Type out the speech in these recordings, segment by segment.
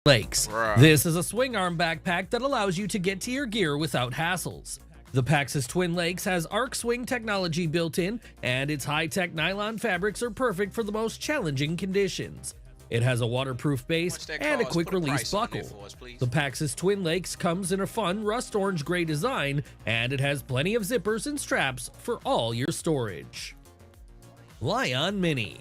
Lakes. This is a swing arm backpack that allows you to get to your gear without hassles. The Pax's Twin Lakes has arc swing technology built in, and its high-tech nylon fabrics are perfect for the most challenging conditions. It has a waterproof base and a quick-release buckle. The Pax's Twin Lakes comes in a fun rust orange gray design, and it has plenty of zippers and straps for all your storage. Lion Mini.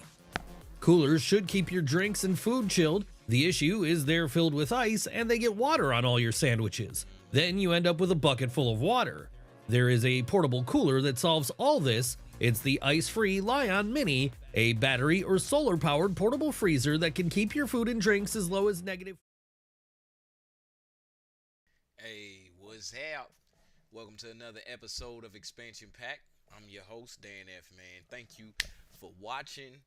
Coolers should keep your drinks and food chilled. The issue is they're filled with ice and they get water on all your sandwiches. Then you end up with a bucket full of water. There is a portable cooler that solves all this. It's the ice-free Lion Mini, a battery or solar-powered portable freezer that can keep your food and drinks as low as negative. Hey, what's up? Welcome to another episode of Expansion Pack. I'm your host, Dan F. Man. Thank you for watching.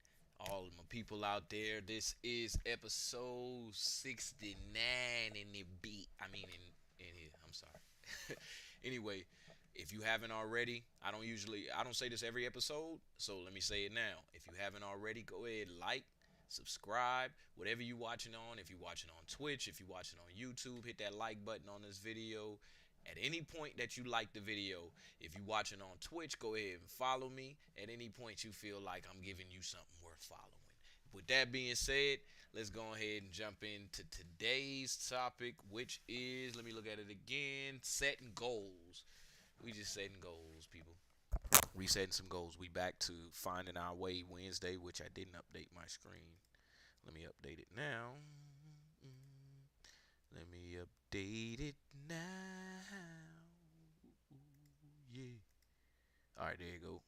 All of my people out there, this is episode 69 in the beat. I mean, in here. I'm sorry. Anyway, if you haven't already, I don't say this every episode, so let me say it now. If you haven't already, go ahead, like, subscribe, whatever you're watching on. If you're watching on Twitch, if you're watching on YouTube, hit that like button on this video. At any point that you like the video, if you're watching on Twitch, go ahead and follow me. At any point you feel like I'm giving you something worth following. With that being said, let's go ahead and jump into today's topic, which is, let me look at it again, setting goals. We just setting goals, people. Resetting some goals. We back to Finding Our Way Wednesday, which I didn't update my screen. Let me update it now. Let me update it now. Yeah. All right, there you go.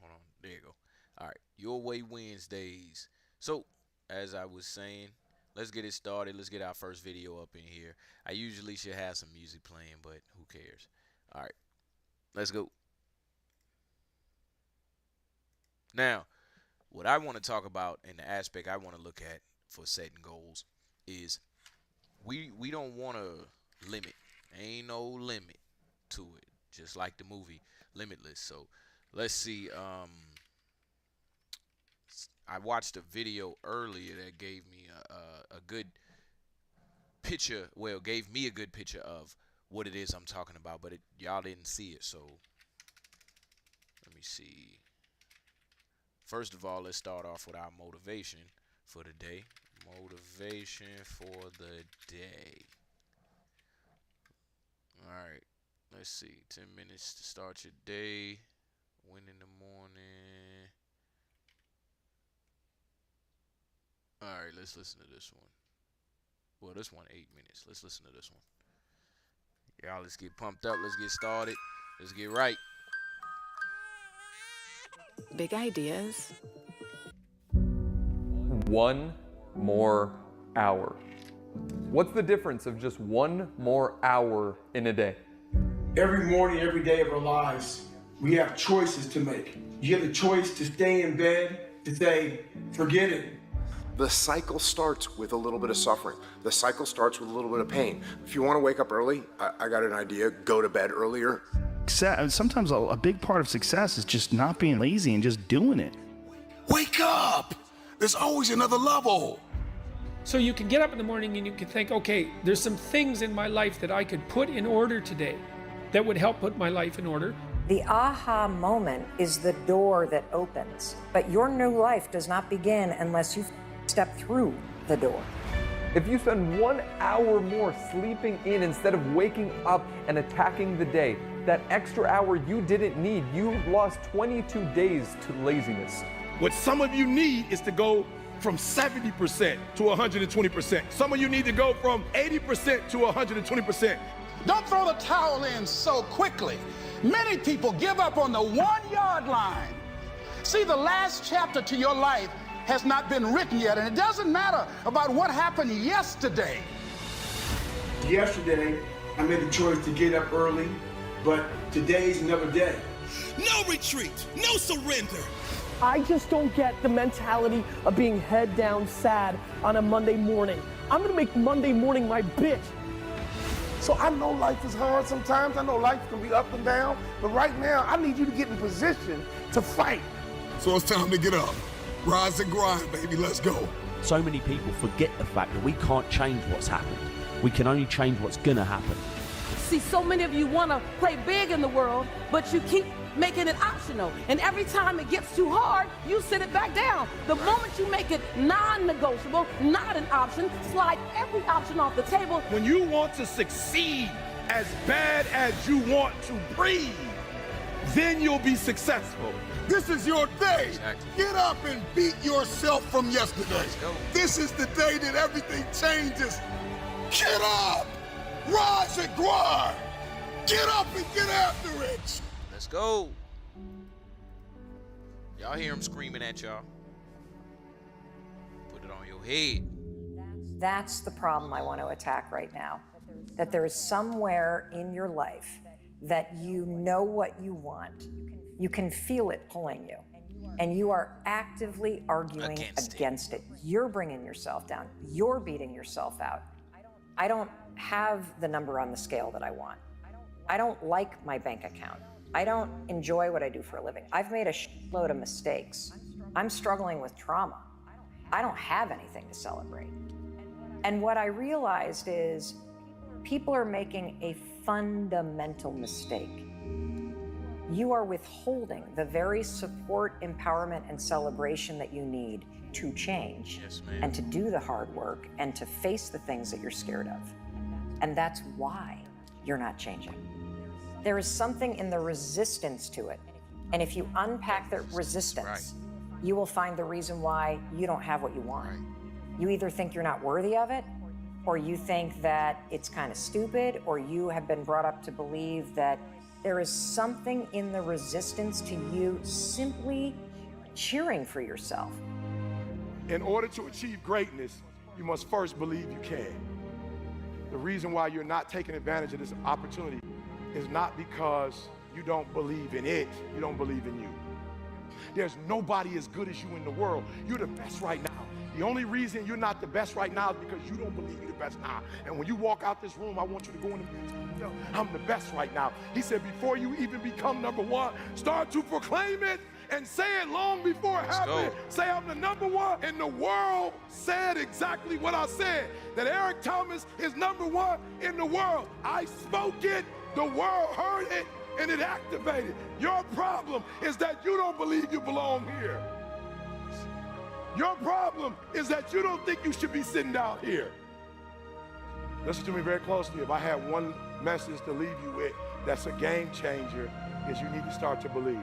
Hold on. There you go. All right. Your Way Wednesdays. So, as I was saying, let's get it started. Let's get our first video up in here. I usually should have some music playing, but who cares? All right. Let's go. Now, what I want to talk about and the aspect I want to look at for setting goals is we don't want to limit. Ain't no limit to it. Just like the movie Limitless. So let's see. I watched a video earlier that gave me a good picture. Well, gave me a good picture of what it is I'm talking about, but y'all didn't see it. So let me see. First of all, let's start off with our motivation for the day. Motivation for the day. Alright, let's see. 10 minutes to start your day. Win in the morning. Alright, let's listen to this one. Well, this one 8 minutes. Let's listen to this one. Y'all, let's get pumped up. Let's get started. Let's get right. Big ideas. One more hour. What's the difference of just one more hour in a day? Every morning, every day of our lives, we have choices to make. You have the choice to stay in bed, to say, forget it. The cycle starts with a little bit of suffering. The cycle starts with a little bit of pain. If you want to wake up early, I got an idea. Go to bed earlier. Sometimes a big part of success is just not being lazy and just doing it. Wake up! There's always another level. So you can get up in the morning and you can think, okay, there's some things in my life that I could put in order today that would help put my life in order. The aha moment is the door that opens, but your new life does not begin unless you step through the door. If you spend 1 hour more sleeping in instead of waking up and attacking the day, that extra hour you didn't need, you lost 22 days to laziness. What some of you need is to go from 70% to 120%. Some of you need to go from 80% to 120%. Don't throw the towel in so quickly. Many people give up on the 1 yard line. See, the last chapter to your life has not been written yet, and it doesn't matter about what happened yesterday. Yesterday, I made the choice to get up early, but today's another day. No retreat, no surrender. I just don't get the mentality of being head down sad on a Monday morning. I'm gonna make Monday morning my bitch. So I know life is hard sometimes. I know life can be up and down, but right now I need you to get in position to fight. So it's time to get up. Rise and grind, baby. Let's go. So many people forget the fact that we can't change what's happened. We can only change what's gonna happen. See, so many of you want to play big in the world, but you keep making it optional. And every time it gets too hard, you sit it back down. The moment you make it non-negotiable, not an option, slide every option off the table. When you want to succeed as bad as you want to breathe, then you'll be successful. This is your day. Get up and beat yourself from yesterday. This is the day that everything changes. Get up! Rise and grind! Get up and get after it! Let's go. Y'all hear him screaming at y'all. Put it on your head. That's the problem I want to attack right now. That there is somewhere in your life that you know what you want. You can feel it pulling you. And you are actively arguing against it. You're bringing yourself down. You're beating yourself out. I don't have the number on the scale that I want. I don't like my bank account. I don't enjoy what I do for a living. I've made a shitload of mistakes. I'm struggling with trauma. I don't have anything to celebrate. And what I realized is people are making a fundamental mistake. You are withholding the very support, empowerment, and celebration that you need to change and to do the hard work and to face the things that you're scared of. And that's why you're not changing. There is something in the resistance to it. And if you unpack the resistance, you will find the reason why you don't have what you want. You either think you're not worthy of it, or you think that it's kind of stupid, or you have been brought up to believe that there is something in the resistance to you simply cheering for yourself. In order to achieve greatness, you must first believe you can. The reason why you're not taking advantage of this opportunity is not because you don't believe in it, you don't believe in you. There's nobody as good as you in the world. You're the best right now. The only reason you're not the best right now is because you don't believe you're the best now. And when you walk out this room, I want you to go in the mirror and tell, I'm the best right now. He said, before you even become number one, start to proclaim it and say it long before it happens. Say, I'm the number one. And the world said exactly what I said, that Eric Thomas is number one in the world. I spoke it, the world heard it, and it activated. Your problem is that you don't believe you belong here. Your problem is that you don't think you should be sitting down here. Listen to me very closely. If I had one message to leave you with that's a game changer, is you need to start to believe.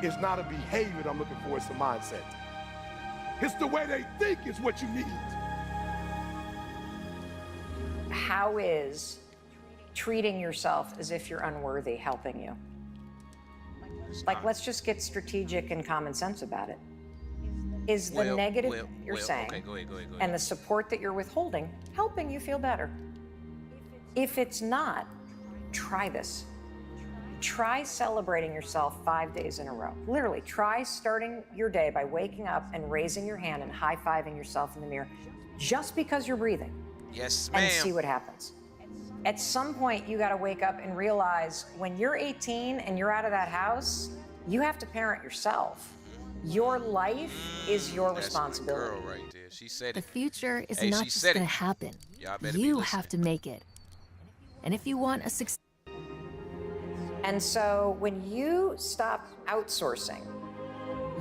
It's not a behavior that I'm looking for, it's a mindset. It's the way they think is what you need. How is treating yourself as if you're unworthy helping you? Like, let's just get strategic and common sense about it. Is the negative you're saying and the support that you're withholding helping you feel better? If it's not, try this. Try celebrating yourself 5 days in a row. Literally, try starting your day by waking up and raising your hand and high-fiving yourself in the mirror just because you're breathing. Yes, ma'am. And see what happens. At some point, you got to wake up and realize when you're 18 and you're out of that house, you have to parent yourself. Your life is your responsibility. Girl right there. She said the it. future is not just going to happen. You have to make it. And if you want a success. And so when you stop outsourcing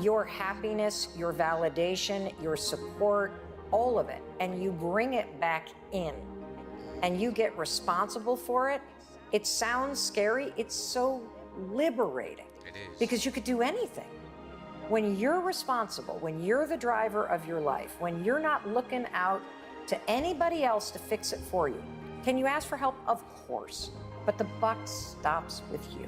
your happiness, your validation, your support, all of it, and you bring it back in, and you get responsible for it, it sounds scary. It's so liberating. It is. Because you could do anything. When you're responsible, when you're the driver of your life, when you're not looking out to anybody else to fix it for you, can you ask for help? Of course. But the buck stops with you.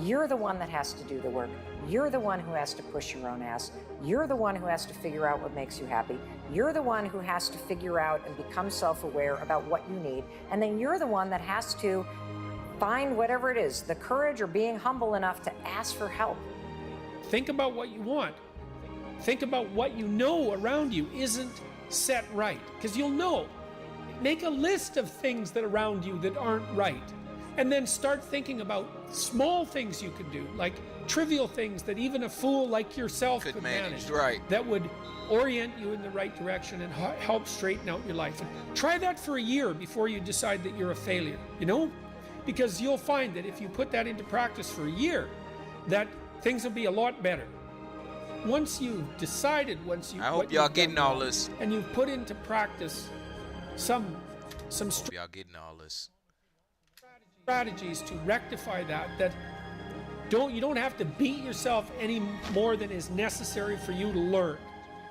You're the one that has to do the work. You're the one who has to push your own ass. You're the one who has to figure out what makes you happy. You're the one who has to figure out and become self-aware about what you need. And then you're the one that has to find whatever it is, the courage or being humble enough to ask for help. Think about what you want. Think about what you know around you isn't set right, because you'll know. Make a list of things that around you that aren't right. And then start thinking about small things you can do, like trivial things that even a fool like yourself could manage. Right. That would orient you in the right direction and help straighten out your life. And try that for a year before you decide that you're a failure, you know? Because you'll find that if you put that into practice for a year, that things will be a lot better. Once you've decided, I hope y'all getting all this. And you've put into practice some y'all getting all this. Strategies to rectify that you don't have to beat yourself any more than is necessary for you to learn,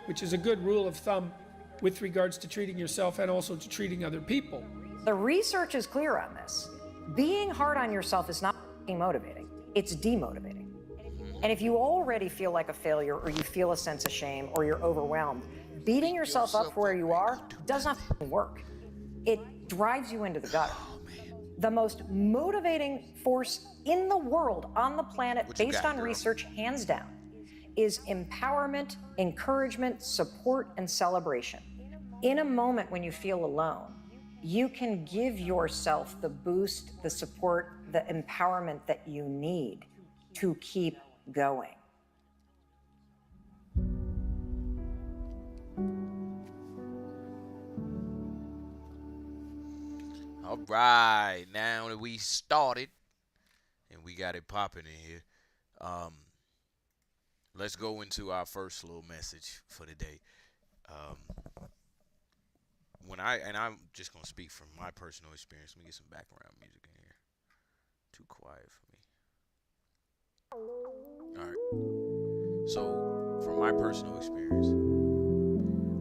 which is a good rule of thumb with regards to treating yourself and also to treating other people. The research is clear on this. Being hard on yourself is not motivating, it's demotivating. And if you already feel like a failure, or you feel a sense of shame, or you're overwhelmed, beating yourself up where you are does not work. It drives you into the gutter. The most motivating force in the world, on the planet, based on research, hands down, is empowerment, encouragement, support, and celebration. In a moment when you feel alone, you can give yourself the boost, the support, the empowerment that you need to keep going. All right, now that we started and we got it popping in here, let's go into our first little message for the day. I'm just gonna speak from my personal experience. Let me get some background music in here. Too quiet for me. All right. So, from my personal experience,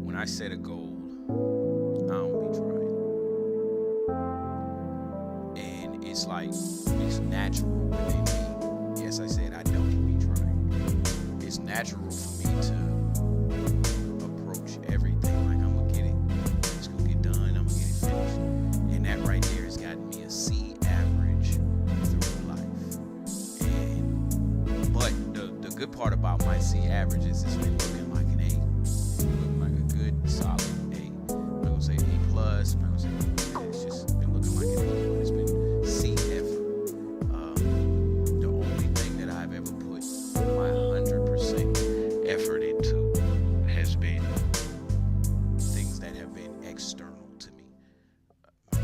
when I set a goal, I don't be trying. It's like, it's natural within me. Yes, I said I don't be trying. It's natural for me to approach everything like I'm gonna get it. It's gonna get done, I'm gonna get it finished. And that right there has gotten me a C average through life. But the good part about my C average is it's been looking like an A. It's looking like a good, solid A. I'm not gonna say A plus, I'm not gonna say A. It's just been looking like an A, but it's been C effort. The only thing that I've ever put my 100% effort into has been things that have been external to me.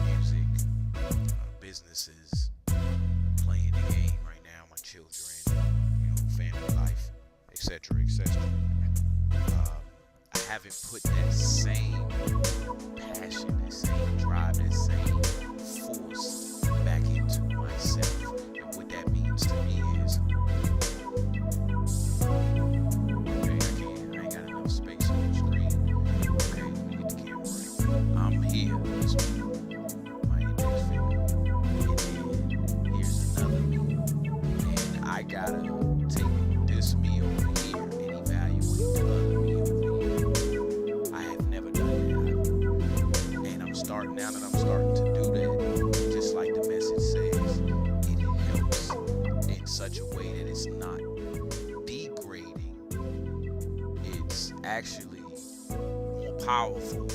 Music, businesses, playing the game right now, my children, family life, etc., etc. I haven't put that same passion, that same drive, that same force back into myself. And what that means to me is, okay, I ain't got enough space on the screen. Okay, let me get the camera right. I'm here. This is my index finger. And then here's another me. And I gotta take this me over here and evaluate the other me over here. I have never done that. And I'm starting now that I'm starting to do that. Just like the message says, it helps in such a way that it's not degrading. It's actually more powerful.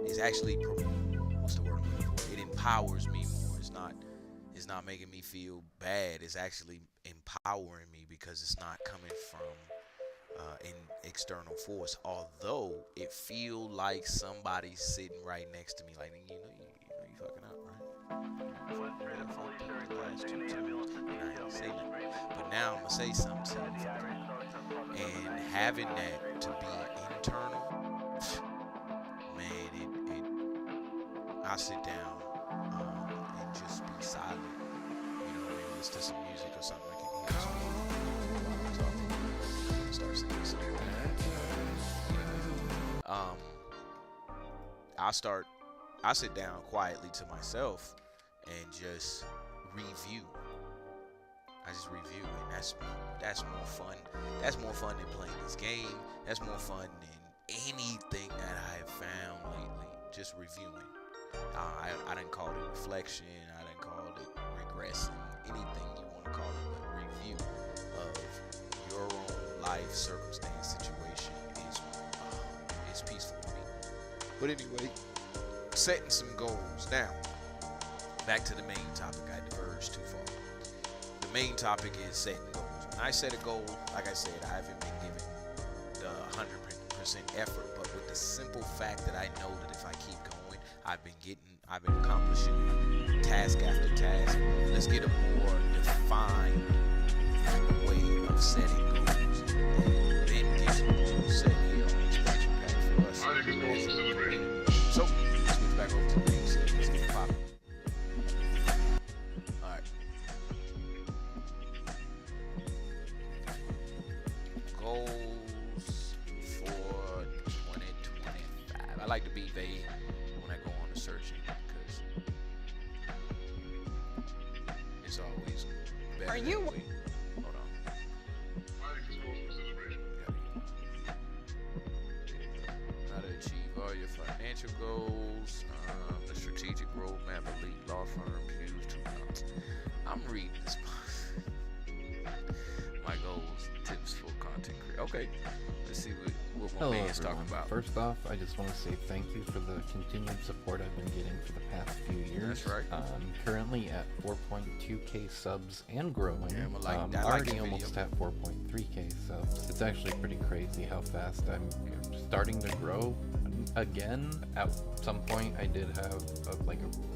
It's actually, what's the word I'm looking for? It empowers me more. It's not making me feel bad. It's actually empowering me because it's not coming from an external force. Although it feel like somebody's sitting right next to me, like you fucking up, right? But now I'm gonna say something to you, and having that to be internal, man, I sit down and just be silent. Maybe listen to some music or something. I can hear some start singing something. I sit down quietly to myself and just review. I just review, and that's more fun. That's more fun than playing this game. That's more fun than anything that I have found lately. Just reviewing. I didn't call it reflection. I didn't call it regressing. Anything you want to call it, but review of your own life circumstance situation is peaceful to me. But anyway, setting some goals. Now, back to the main topic. I diverged too far. The main topic is setting goals. When I set a goal, like I said, I haven't been given the 100% effort, but with the simple fact that I know that if I keep going, I've been accomplishing task after task. Let's get a more defined way of setting goals, and then get set here on Expansion Pack for us. So let's switch back over to the main set. Let's get it popping. All right. Goals for 2025. I like to be vague when I go on the searching because it's always better. Are you? Hold on. How to achieve all your financial goals. The strategic roadmap, elite law firms use to. I'm reading this. My goals, tips for content creation. Okay, let's see what my man's talking about. First off, I just want to say thank you for the continued support I've been getting for the past few years. That's right. I'm currently at 4.2k subs and growing. Yeah, I like already almost at 4.3k subs. It's actually pretty crazy how fast I'm starting to grow again. At some point, I did have a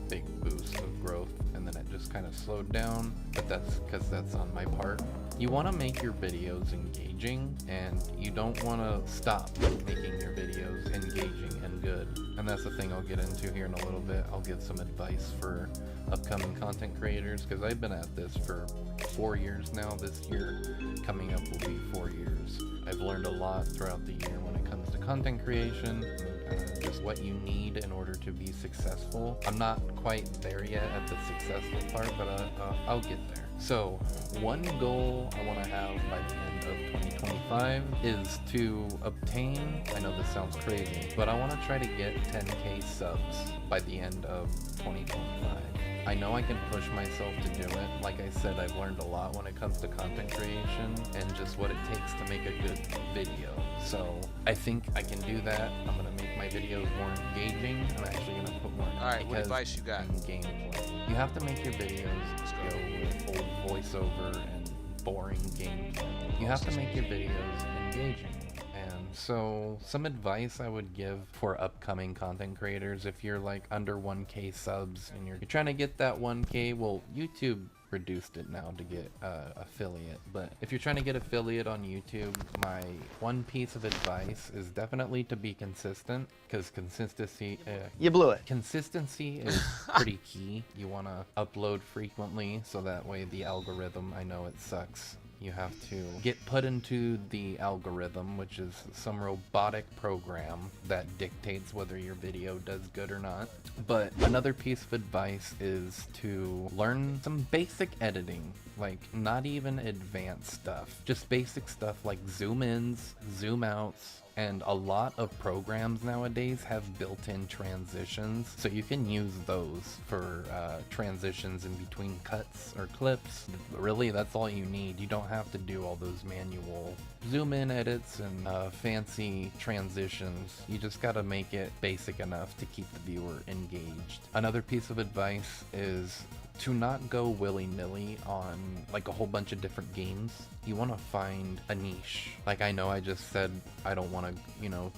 big boost of growth, and then it just kind of slowed down. But that's because that's on my part. You want to make your videos engaging, and you don't want to stop making your videos engaging and good. And that's the thing I'll get into here in a little bit. I'll give some advice for upcoming content creators, because I've been at this for 4 years now. This year coming up will be 4 years. I've learned a lot throughout the year when it comes to content creation, just what you need in order to be successful. I'm not quite there yet at the successful part, but I'll get there. So, one goal I want to have by the end of 2025 is to obtain, I know this sounds crazy, but I want to try to get 10k subs by the end of 2025. I know I can push myself to do it. Like I said, I've learned a lot when it comes to content creation and just what it takes to make a good video. So I think I can do that. I'm going to make my videos more engaging. I'm actually going to put more Alright, what advice you got? Gameplay. You have to make your videos go with old voiceover and boring gameplay. You have to make your videos engaging. So some advice I would give for upcoming content creators, if you're like under 1k subs and you're trying to get that 1k, well, YouTube reduced it now to get affiliate, but if you're trying to get affiliate on YouTube, my one piece of advice is definitely to be consistent, because consistency you blew it. Consistency is pretty key. You want to upload frequently so that way the algorithm, I know it sucks, you have to get put into the algorithm, which is some robotic program that dictates whether your video does good or not. But another piece of advice is to learn some basic editing, like not even advanced stuff, just basic stuff like zoom ins, zoom outs. And a lot of programs nowadays have built-in transitions, so you can use those for transitions in between cuts or clips. Really, that's all you need. You don't have to do all those manual zoom-in edits and fancy transitions. You just gotta make it basic enough to keep the viewer engaged. Another piece of advice is to not go willy-nilly on like a whole bunch of different games. You want to find a niche. Like, I know I just said I don't want to,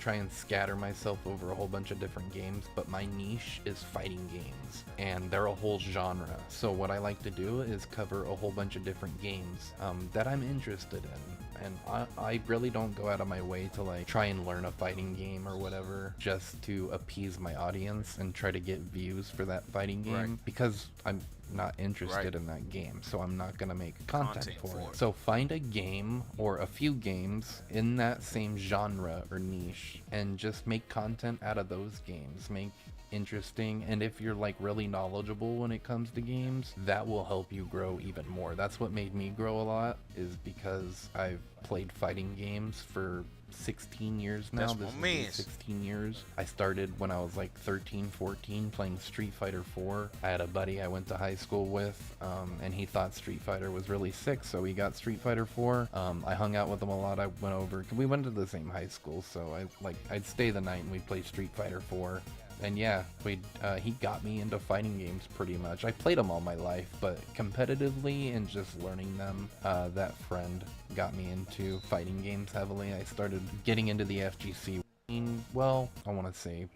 try and scatter myself over a whole bunch of different games, but my niche is fighting games, and they're a whole genre. So what I like to do is cover a whole bunch of different games that I'm interested in. And I really don't go out of my way to like try and learn a fighting game or whatever just to appease my audience and try to get views for that fighting game, because I'm not interested in that game, so I'm not gonna make content for it. So find a game or a few games in that same genre or niche and just make content out of those games. Make interesting, and if you're like really knowledgeable when it comes to games, that will help you grow even more. That's what made me grow a lot, is because I've played fighting games for 16 years now. That's this my is man. 16 years. I started when I was like 13, 14 playing Street Fighter 4. I had a buddy I went to high school with, and he thought Street Fighter was really sick, so he got Street Fighter 4. I hung out with him a lot. I went over, we went to the same high school, so I'd stay the night and we'd play Street Fighter 4. And yeah, he got me into fighting games pretty much. I played them all my life, but competitively and just learning them, that friend got me into fighting games heavily. I started getting into the FGC, well, I want to say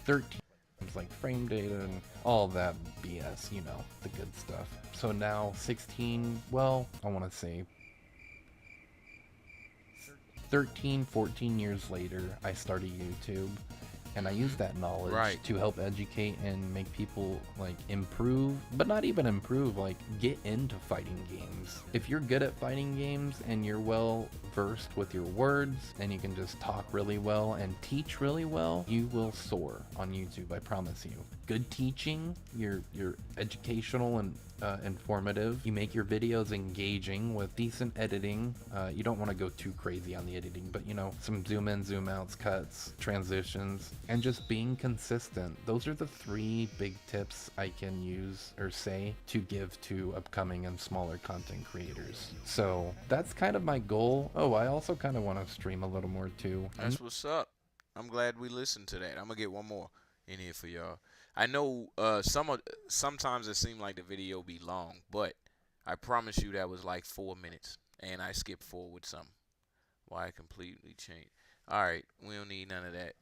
13, like frame data and all that BS, you know, the good stuff. So now 16, well, I want to say 13, 14 years later, I started YouTube, and I use that knowledge to help educate and make people like improve, but not even improve, like get into fighting games. If you're good at fighting games and you're well versed with your words and you can just talk really well and teach really well, you will soar on YouTube, I promise you. Good teaching, you're educational and informative. You make your videos engaging with decent editing. You don't want to go too crazy on the editing, but you know, some zoom in, zoom outs, cuts, transitions, and just being consistent. Those are the 3 big tips I can use or say to give to upcoming and smaller content creators. So that's kind of my goal. Oh, I also kind of want to stream a little more too. That's what's up. I'm glad we listened to that. I'm gonna get one more in here for y'all. I know sometimes it seemed like the video be long, but I promise you that was like 4 minutes, and I skipped forward some. Why I completely changed. All right, we don't need none of that.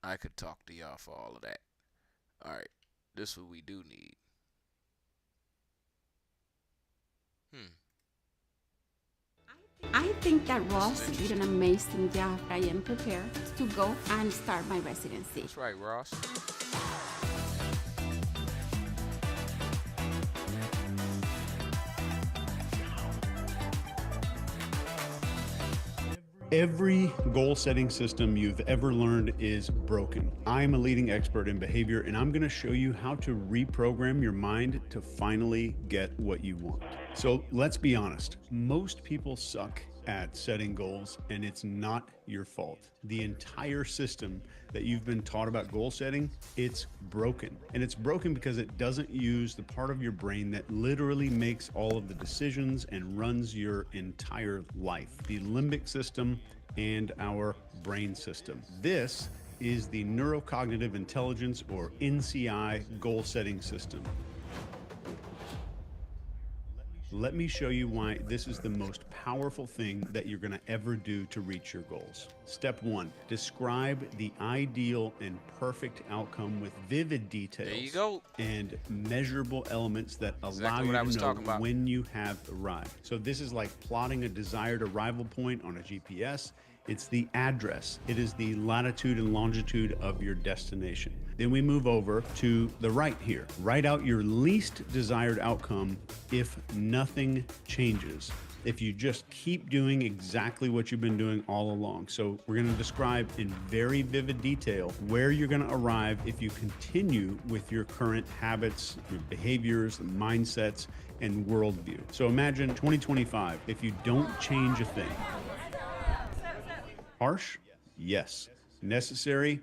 I could talk to y'all for all of that. All right, this is what we do need. I think that Ross did an amazing job. I am prepared to go and start my residency. That's right, Ross. Every goal-setting system you've ever learned is broken. I'm a leading expert in behavior, and I'm going to show you how to reprogram your mind to finally get what you want. So let's be honest. Most people suck at setting goals, and it's not your fault. The entire system that you've been taught about goal setting, it's broken. And it's broken because it doesn't use the part of your brain that literally makes all of the decisions and runs your entire life. The limbic system and our brain system. This is the neurocognitive intelligence, or NCI, goal setting system. Let me show you why this is the most powerful thing that you're going to ever do to reach your goals. Step 1, describe the ideal and perfect outcome with vivid details. There you go. And measurable elements that allow you to know when you have arrived. So this is like plotting a desired arrival point on a GPS. It's the address. It is the latitude and longitude of your destination. Then we move over to the right here. Write out your least desired outcome if nothing changes. If you just keep doing exactly what you've been doing all along. So we're going to describe in very vivid detail where you're going to arrive if you continue with your current habits, your behaviors, mindsets, and worldview. So imagine 2025, if you don't change a thing. Harsh? Yes. Necessary?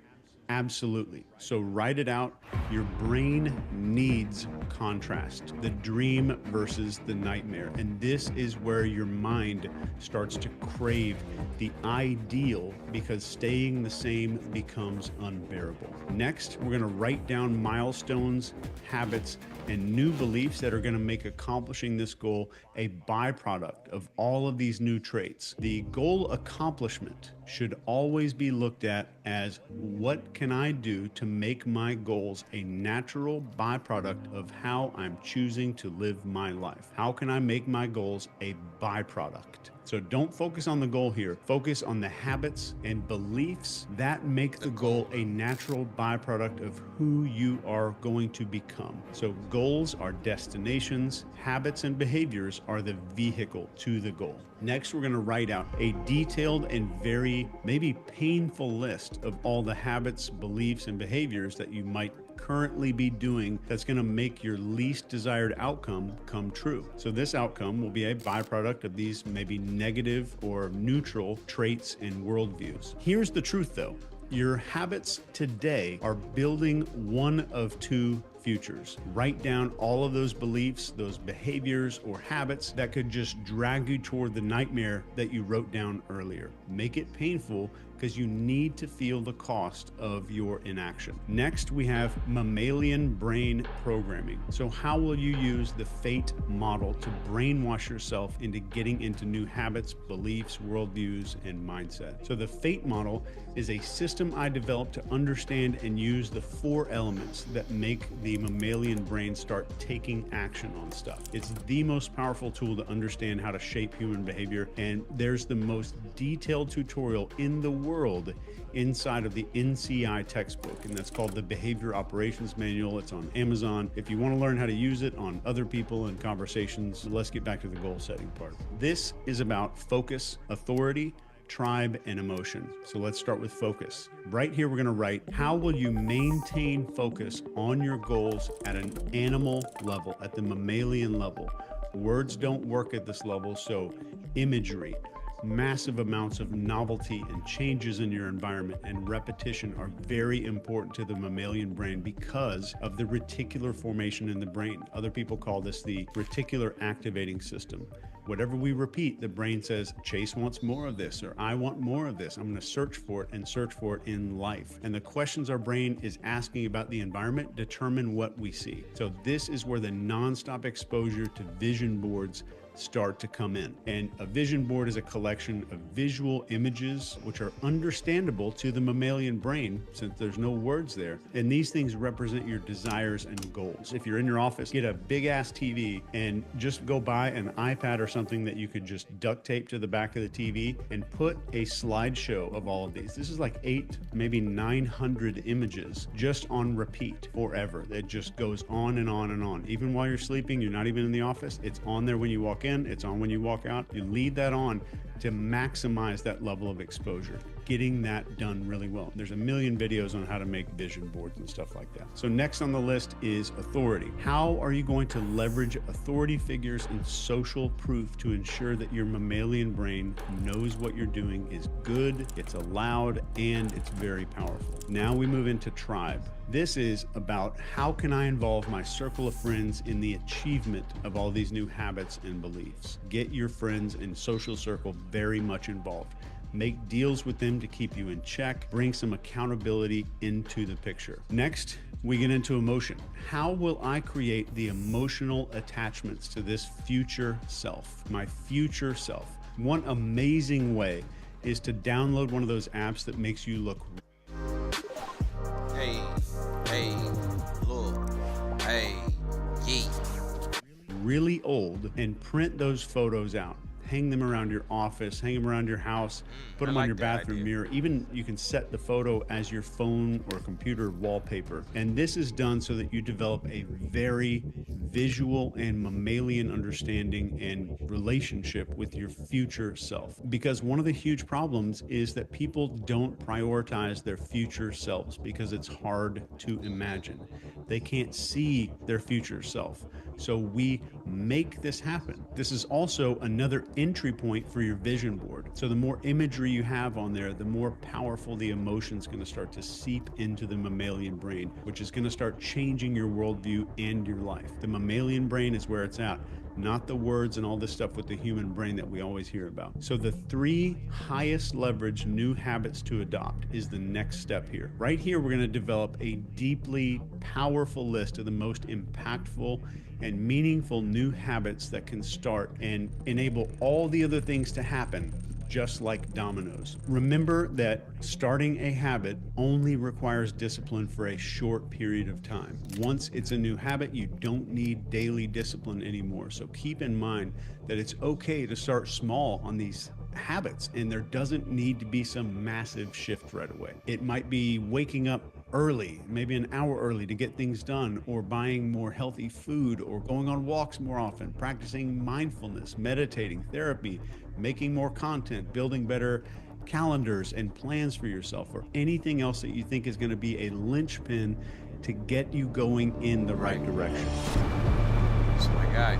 Absolutely. So write it out. Your brain needs contrast, the dream versus the nightmare. And this is where your mind starts to crave the ideal, because staying the same becomes unbearable. Next, we're going to write down milestones, habits, and new beliefs that are going to make accomplishing this goal a byproduct of all of these new traits. The goal accomplishment should always be looked at as, what can I do to make my goals a natural byproduct of how I'm choosing to live my life? How can I make my goals a byproduct? So don't focus on the goal here. Focus on the habits and beliefs that make the goal a natural byproduct of who you are going to become. So goals are destinations, habits and behaviors are the vehicle to the goal. Next, we're going to write out a detailed and very maybe painful list of all the habits, beliefs, and behaviors that you might currently be doing that's going to make your least desired outcome come true. So this outcome will be a byproduct of these maybe negative or neutral traits and worldviews. Here's the truth though. Your habits today are building one of two futures. Write down all of those beliefs, those behaviors or habits that could just drag you toward the nightmare that you wrote down earlier. Make it painful because you need to feel the cost of your inaction. Next, we have mammalian brain programming. So how will you use the FATE model to brainwash yourself into getting into new habits, beliefs, worldviews, and mindset? So the FATE model is a system I developed to understand and use the 4 elements that make the mammalian brain start taking action on stuff. It's the most powerful tool to understand how to shape human behavior, and there's the most detailed tutorial in the world inside of the NCI textbook, and that's called the Behavior Operations Manual. It's on Amazon. If you want to learn how to use it on other people and conversations, let's get back to the goal setting part. This is about focus, authority, tribe, and emotion. So let's start with focus. Right here, we're going to write, how will you maintain focus on your goals at an animal level, at the mammalian level? Words don't work at this level, so imagery, massive amounts of novelty and changes in your environment and repetition are very important to the mammalian brain because of the reticular formation in the brain. Other people call this the reticular activating system. Whatever we repeat, the brain says, Chase wants more of this, or I want more of this. I'm going to search for it and search for it in life. And the questions our brain is asking about the environment determine what we see. So this is where the nonstop exposure to vision boards start to come in. And a vision board is a collection of visual images which are understandable to the mammalian brain since there's no words there. And these things represent your desires and goals. If you're in your office, get a big ass TV and just go buy an iPad or something that you could just duct tape to the back of the TV and put a slideshow of all of these. This is like 8, maybe 900 images just on repeat forever. It just goes on and on and on. Even while you're sleeping, you're not even in the office, it's on there when you walk in, it's on when you walk out. You lead that on to maximize that level of exposure, getting that done really well. There's a million videos on how to make vision boards and stuff like that. So next on the list is authority. How are you going to leverage authority figures and social proof to ensure that your mammalian brain knows what you're doing is good, it's allowed, and it's very powerful? Now we move into tribe. This is about how can I involve my circle of friends in the achievement of all these new habits and beliefs. Get your friends and social circle very much involved. Make deals with them to keep you in check. Bring some accountability into the picture. Next, we get into emotion. How will I create the emotional attachments to this future self, my future self? One amazing way is to download one of those apps that makes you look really old and print those photos out. Hang them around your office, hang them around your house, put them on your bathroom mirror. Even you can set the photo as your phone or computer wallpaper. And this is done so that you develop a very visual and mammalian understanding and relationship with your future self. Because one of the huge problems is that people don't prioritize their future selves because it's hard to imagine. They can't see their future self. So we make this happen. This is also another entry point for your vision board. So the more imagery you have on there, the more powerful the emotion's going to start to seep into the mammalian brain, which is going to start changing your worldview and your life. The mammalian brain is where it's at, not the words and all this stuff with the human brain that we always hear about. So the 3 highest leverage new habits to adopt is the next step here. Right here, we're going to develop a deeply powerful list of the most impactful and meaningful new habits that can start and enable all the other things to happen just like dominoes. Remember that starting a habit only requires discipline for a short period of time. Once it's a new habit, you don't need daily discipline anymore. So keep in mind that it's okay to start small on these habits, and there doesn't need to be some massive shift right away. It might be waking up early, maybe an hour early to get things done, or buying more healthy food, or going on walks more often, practicing mindfulness, meditating, therapy, making more content, building better calendars and plans for yourself, or anything else that you think is going to be a linchpin to get you going in the right direction. That's my guy.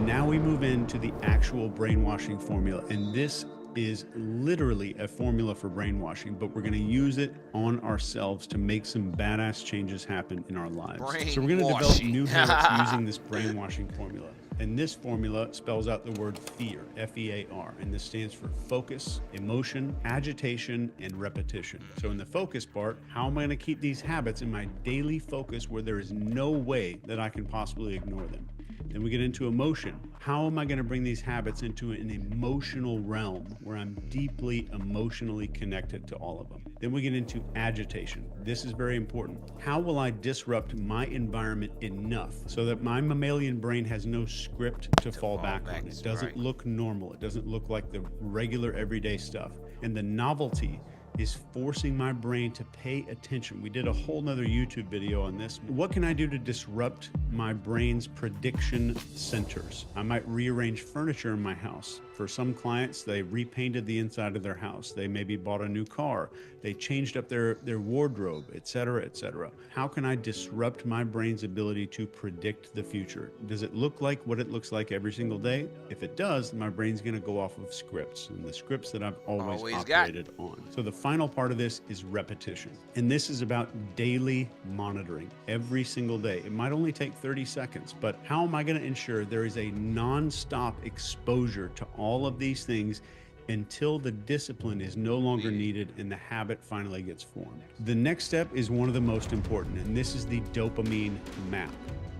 Now we move into the actual brainwashing formula, and this is literally a formula for brainwashing, but we're going to use it on ourselves to make some badass changes happen in our lives. So we're going to develop new habits using this brainwashing formula. And this formula spells out the word fear, F-E-A-R, and this stands for focus, emotion, agitation, and repetition. So in the focus part, how am I going to keep these habits in my daily focus where there is no way that I can possibly ignore them? Then we get into emotion. How am I going to bring these habits into an emotional realm where I'm deeply emotionally connected to all of them? Then we get into agitation. This is very important. How will I disrupt my environment enough so that my mammalian brain has no script to fall back on? It doesn't look normal. It doesn't look like the regular everyday stuff. And the novelty is forcing my brain to pay attention. We did a whole nother YouTube video on this. What can I do to disrupt my brain's prediction centers? I might rearrange furniture in my house. For some clients, they repainted the inside of their house. They maybe bought a new car. They changed up their wardrobe, etc., etc. How can I disrupt my brain's ability to predict the future? Does it look like what it looks like every single day? If it does, my brain's going to go off of scripts, and the scripts that I've always operated on. So the final part of this is repetition. And this is about daily monitoring every single day. It might only take 30 seconds, but how am I going to ensure there is a non-stop exposure to all of these things until the discipline is no longer needed and the habit finally gets formed? The next step is one of the most important, and this is the dopamine map.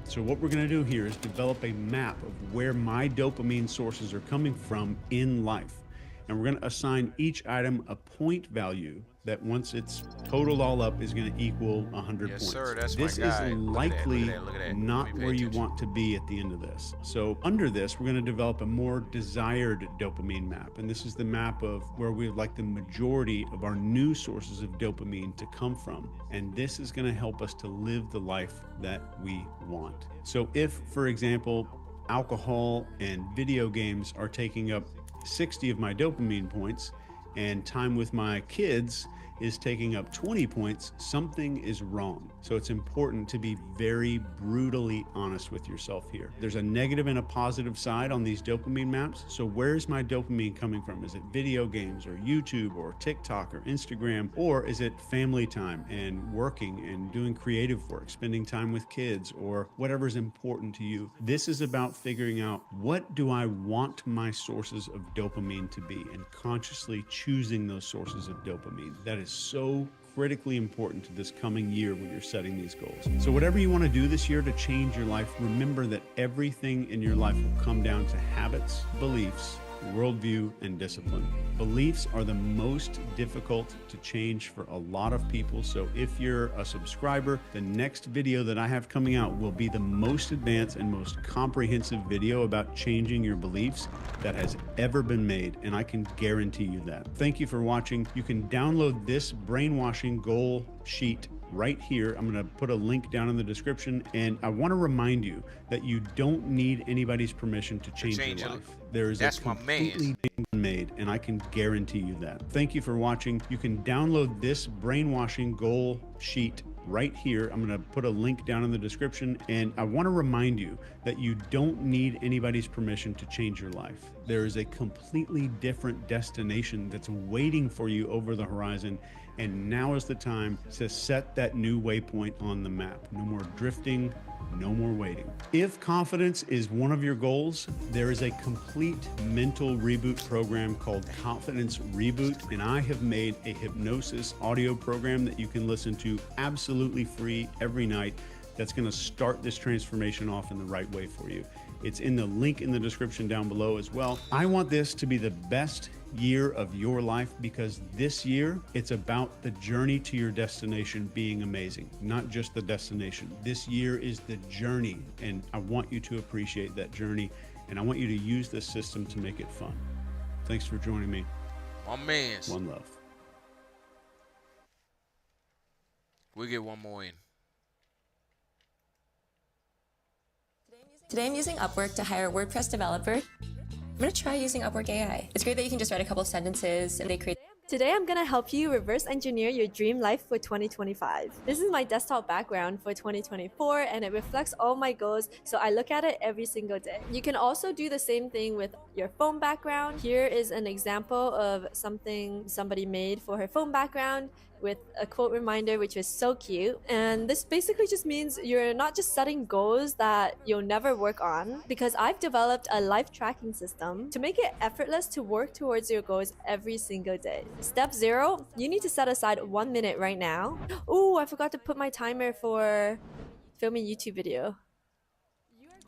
So what we're going to do here is develop a map of where my dopamine sources are coming from in life. And we're going to assign each item a point value that once it's totaled all up is going to equal 100 points. Sir, that's this my guy. is likely not where you want to be at the end of this. So under this, we're going to develop a more desired dopamine map. And this is the map of where we would like the majority of our new sources of dopamine to come from. And this is going to help us to live the life that we want. So if, for example, alcohol and video games are taking up 60 of my dopamine points and time with my kids is taking up 20 points, something is wrong. So it's important to be very brutally honest with yourself here. There's a negative and a positive side on these dopamine maps. So where's my dopamine coming from? Is it video games or YouTube or TikTok or Instagram? Or is it family time and working and doing creative work, spending time with kids or whatever's important to you? This is about figuring out, what do I want my sources of dopamine to be, and consciously choosing those sources of dopamine. That is so critically important to this coming year when you're setting these goals. So whatever you want to do this year to change your life, remember that everything in your life will come down to habits, beliefs, worldview, and discipline. Beliefs are the most difficult to change for a lot of people. So if you're a subscriber, the next video that I have coming out will be the most advanced and most comprehensive video about changing your beliefs that has ever been made. And I can guarantee you that. Thank you for watching. You can download this brainwashing goal sheet right here. I'm going to put a link down in the description, and I want to remind you that you don't need anybody's permission to change your life. There is a completely made, and I can guarantee you that. Thank you for watching. You can download this brainwashing goal sheet right here. I'm going to put a link down in the description, and I want to remind you that you don't need anybody's permission to change your life. There is a completely different destination that's waiting for you over the horizon, and now is the time to set that new waypoint on the map. No more drifting, no more waiting. If confidence is one of your goals, there is a complete mental reboot program called Confidence Reboot, and I have made a hypnosis audio program that you can listen to absolutely free every night that's going to start this transformation off in the right way for you. It's in the link in the description down below as well. I want this to be the best year of your life, because this year it's about the journey to your destination being amazing, not just the destination. This year is the journey, and I want you to appreciate that journey, and I want you to use this system to make it fun. Thanks for joining me. My man's. One love. We'll get one more in. Today I'm using Upwork to hire a WordPress developer. I'm going to try using Upwork AI. It's great that you can just write a couple of sentences and they create Today I'm gonna help you reverse engineer your dream life for 2025. This is my desktop background for 2024 and it reflects all my goals, so I look at it every single day. You can also do the same thing with your phone background. Here is an example of something somebody made for her phone background with a quote reminder, which is so cute. And this basically just means you're not just setting goals that you'll never work on, because I've developed a life tracking system to make it effortless to work towards your goals every single day. Step 0, you need to set aside 1 minute right now. Oh, I forgot to put my timer for filming YouTube video.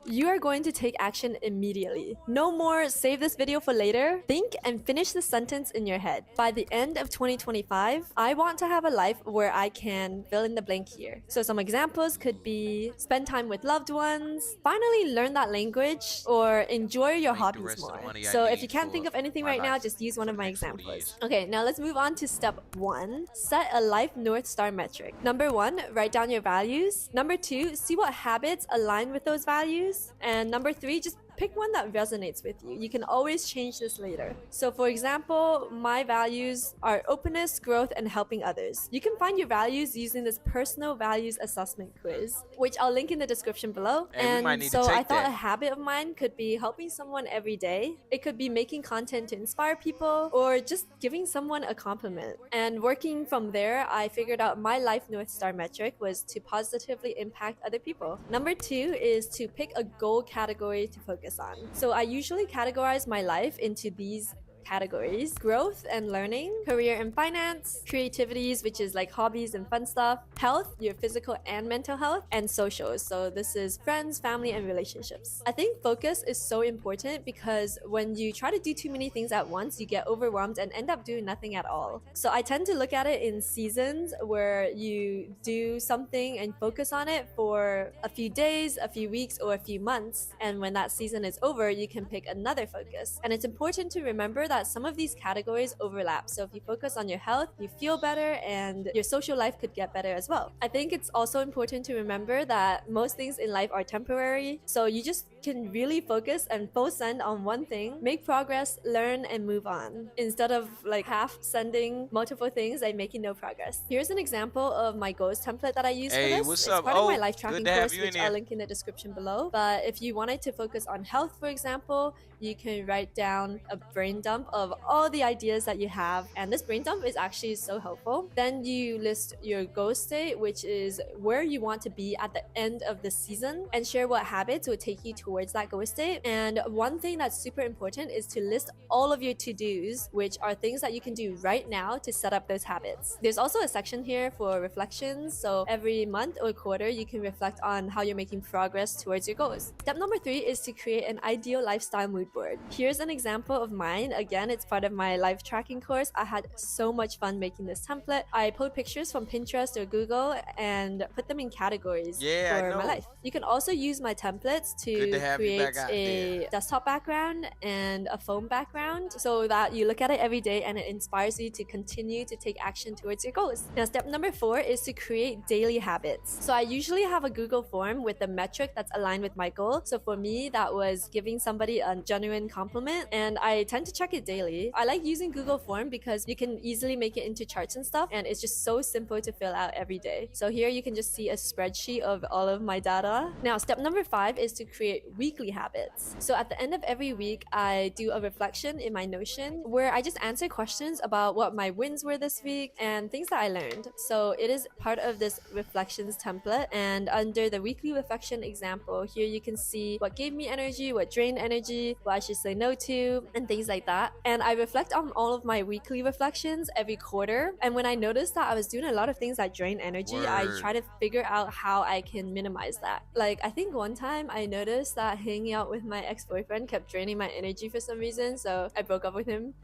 You are going to take action immediately. No more save this video for later. Think and finish the sentence in your head. By the end of 2025, I want to have a life where I can fill in the blank here. So some examples could be spend time with loved ones, finally learn that language, or enjoy your hobbies more. So if you can't think of anything right now, just use one of my examples. Okay, now let's move on to step 1. Set a life North Star metric. Number 1, write down your values. Number 2, see what habits align with those values. And number 3, just pick one that resonates with you. You can always change this later. So for example, my values are openness, growth, and helping others. You can find your values using this personal values assessment quiz, which I'll link in the description below. And so I thought a habit of mine could be helping someone every day. It could be making content to inspire people, or just giving someone a compliment. And working from there, I figured out my life North Star metric was to positively impact other people. Number 2 is to pick a goal category to focus on. So I usually categorize my life into these categories: growth and learning, career and finance, creativities, which is like hobbies and fun stuff, health, your physical and mental health, and socials. So this is friends, family, and relationships. I think focus is so important because when you try to do too many things at once, you get overwhelmed and end up doing nothing at all. So I tend to look at it in seasons where you do something and focus on it for a few days, a few weeks, or a few months. And when that season is over, you can pick another focus. And it's important to remember that some of these categories overlap. So if you focus on your health, you feel better and your social life could get better as well. I think it's also important to remember that most things in life are temporary. So you just can really focus and full send on one thing, make progress, learn, and move on, instead of like half sending multiple things and making no progress. Here's an example of my goals template that I use for this. What's it's up? part of my life tracking course, you which I'll link in the description below. But if you wanted to focus on health, for example, you can write down a brain dump of all the ideas that you have, and this brain dump is actually so helpful. Then you list your goal state, which is where you want to be at the end of the season, and share what habits would take you towards that goal state. And one thing that's super important is to list all of your to-dos, which are things that you can do right now to set up those habits. There's also a section here for reflections, so every month or quarter you can reflect on how you're making progress towards your goals. Step number 3 is to create an ideal lifestyle mood board. Here's an example of mine. Again, it's part of my life tracking course. I had so much fun making this template. I pulled pictures from Pinterest or Google and put them in categories for my life. You can also use my templates to create a desktop background and a phone background so that you look at it every day and it inspires you to continue to take action towards your goals. Now, step number 4 is to create daily habits. So I usually have a Google form with a metric that's aligned with my goal. So for me, that was giving somebody a genuine compliment, and I tend to check it daily. I like using Google form because you can easily make it into charts and stuff, and it's just so simple to fill out every day. So here you can just see a spreadsheet of all of my data. Now, step number 5 is to create weekly habits. So at the end of every week, I do a reflection in my Notion where I just answer questions about what my wins were this week and things that I learned. So it is part of this reflections template, and under the weekly reflection example, here you can see what gave me energy, what drained energy, what I should say no to, and things like that. And I reflect on all of my weekly reflections every quarter, and when I noticed that I was doing a lot of things that drain energy, I try to figure out how I can minimize that. Like, I think one time I noticed that hanging out with my ex-boyfriend kept draining my energy for some reason, so I broke up with him.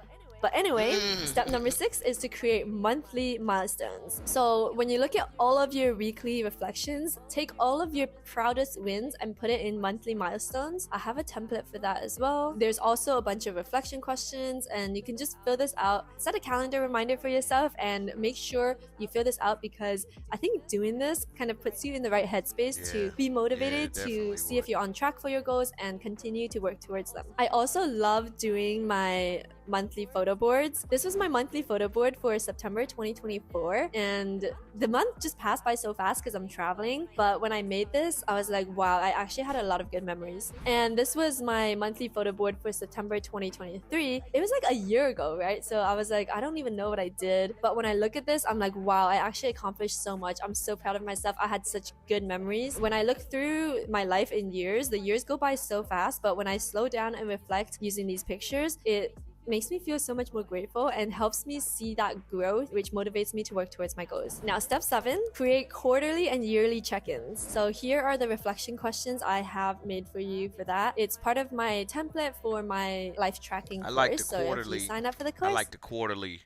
But anyway, step number 6 is to create monthly milestones. So when you look at all of your weekly reflections, take all of your proudest wins and put it in monthly milestones. I have a template for that as well. There's also a bunch of reflection questions, and you can just fill this out. Set a calendar reminder for yourself and make sure you fill this out, because I think doing this kind of puts you in the right headspace to be motivated to see if you're on track for your goals and continue to work towards them. I also love doing my monthly photo boards. This was my monthly photo board for September 2024, and the month just passed by so fast because I'm traveling. But when I made this, I was like, wow, I actually had a lot of good memories. And this was my monthly photo board for September 2023. It was like a year ago, right? So I was like, I don't even know what I did. But when I look at this, I'm like, wow, I actually accomplished so much. I'm so proud of myself. I had such good memories. When I look through my life in years, the years go by so fast. But when I slow down and reflect using these pictures, it makes me feel so much more grateful and helps me see that growth, which motivates me to work towards my goals. Now, step 7, create quarterly and yearly check-ins. So here are the reflection questions I have made for you for that. It's part of my template for my life tracking course. Like the so if you sign up for the course, I like the quarterly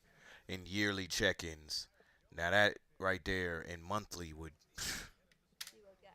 and yearly check-ins. Now that right there and monthly would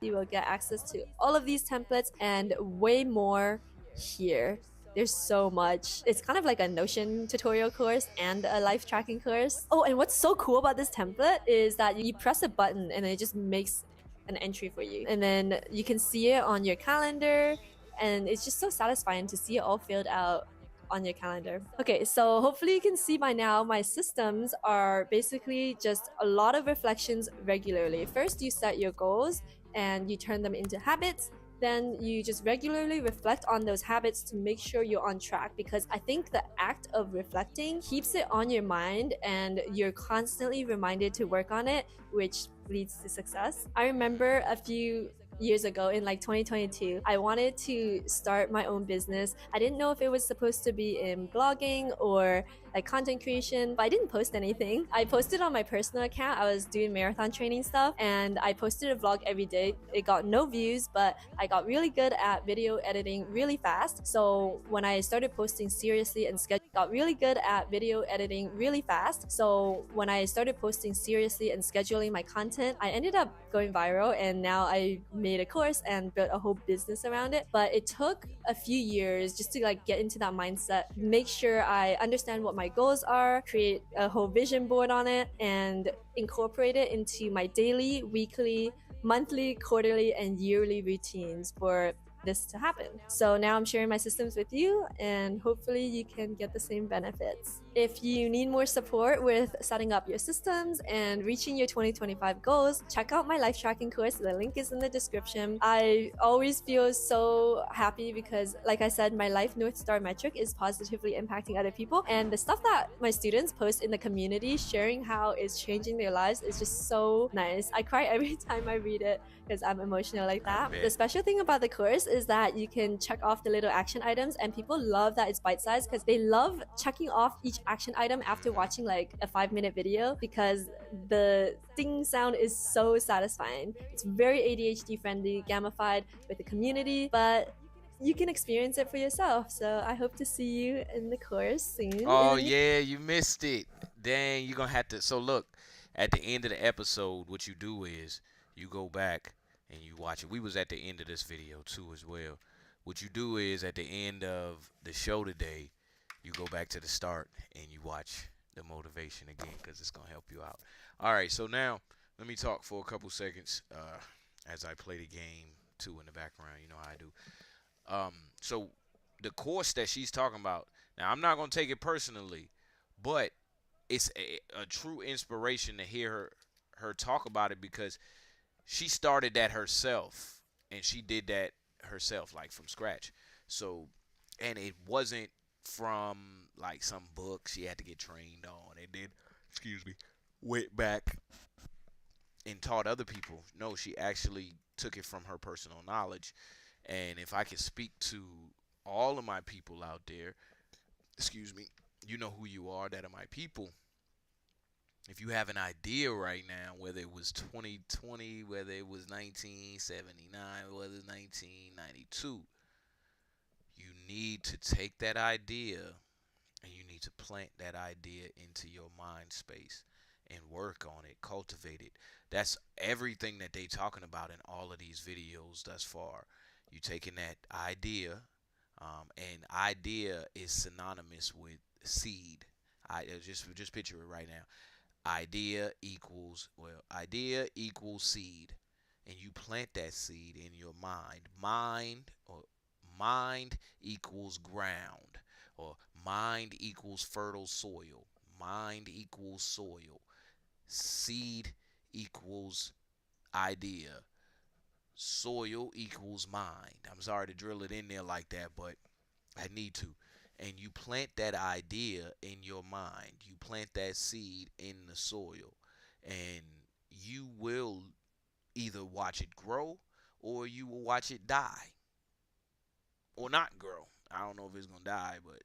you will get access to all of these templates and way more here. There's so much. It's kind of like a Notion tutorial course and a life tracking course. Oh, and what's so cool about this template is that you press a button and it just makes an entry for you. And then you can see it on your calendar, and it's just so satisfying to see it all filled out on your calendar. Okay, so hopefully you can see by now my systems are basically just a lot of reflections regularly. First, you set your goals and you turn them into habits. Then you just regularly reflect on those habits to make sure you're on track, because I think the act of reflecting keeps it on your mind and you're constantly reminded to work on it, which leads to success. I remember a few years ago in like 2022, I wanted to start my own business. I didn't know if it was supposed to be in blogging or like content creation, but I didn't post anything. I posted on my personal account. I was doing marathon training stuff and I posted a vlog every day. It got no views, but I got really good at video editing really fast. So when I started posting seriously and scheduling my content, I ended up going viral, and now I made a course and built a whole business around it. But it took a few years just to like get into that mindset, make sure I understand what my goals are, create a whole vision board on it, and incorporate it into my daily, weekly, monthly, quarterly, and yearly routines for this to happen. So now I'm sharing my systems with you, and hopefully you can get the same benefits. If you need more support with setting up your systems and reaching your 2025 goals, check out my life tracking course. The link is in the description. I always feel so happy because, like I said, my life North Star metric is positively impacting other people, and the stuff that my students post in the community sharing how it's changing their lives is just so nice. I cry every time I read it because I'm emotional like that. The special thing about the course is that you can check off the little action items, and people love that it's bite-sized because they love checking off each action item after watching like a 5-minute video, because the ding sound is so satisfying. It's very ADHD friendly, gamified with the community, but you can experience it for yourself. So I hope to see you in the course soon. Oh yeah, you missed it. Dang, you're gonna have to. So look, at the end of the episode, what you do is you go back and you watch it. We was at the end of this video too as well. What you do is at the end of the show today, you go back to the start and you watch the motivation again, because it's gonna help you out. All right, so now let me talk for a couple seconds as I play the game too in the background. You know how I do. So the course that she's talking about, now I'm not gonna take it personally, but it's a true inspiration to hear her talk about it, because she started that herself, and she did that herself, like from scratch. So, and it wasn't from like some book she had to get trained on and then, went back and taught other people. No, she actually took it from her personal knowledge. And if I can speak to all of my people out there, you know who you are, that are my people. If you have an idea right now, whether it was 2020, whether it was 1979, whether it's 1992, you need to take that idea and you need to plant that idea into your mind space and work on it, cultivate it. That's everything that they talking about in all of these videos thus far. You taking that idea, and idea is synonymous with seed. I just picture it right now. Idea equals seed, and you plant that seed in your mind. Mind equals ground. or mind equals fertile soil. Mind equals soil. Seed equals idea. Soil equals mind. I'm sorry to drill it in there like that, but I need to. And you plant that idea in your mind. You plant that seed in the soil. And you will either watch it grow or you will watch it die. Or not grow. I don't know if it's gonna die, but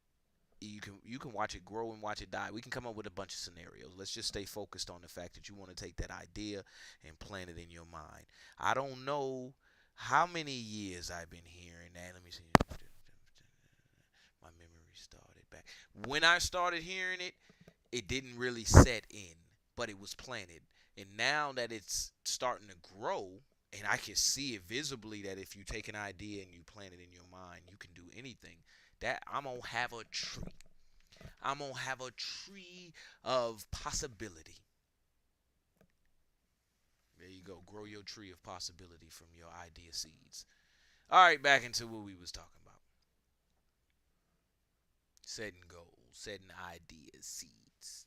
you can watch it grow and watch it die. We can come up with a bunch of scenarios. Let's just stay focused on the fact that you want to take that idea and plant it in your mind. I don't know how many years I've been hearing that. Let me see. My memory started back. When I started hearing it, it didn't really set in, but it was planted. And now that it's starting to grow, and I can see it visibly that if you take an idea and you plant it in your mind, you can do anything. That I'm gonna have a tree. I'm gonna have a tree of possibility. There you go. Grow your tree of possibility from your idea seeds. All right, back into what we was talking about. Setting goals, setting ideas, seeds.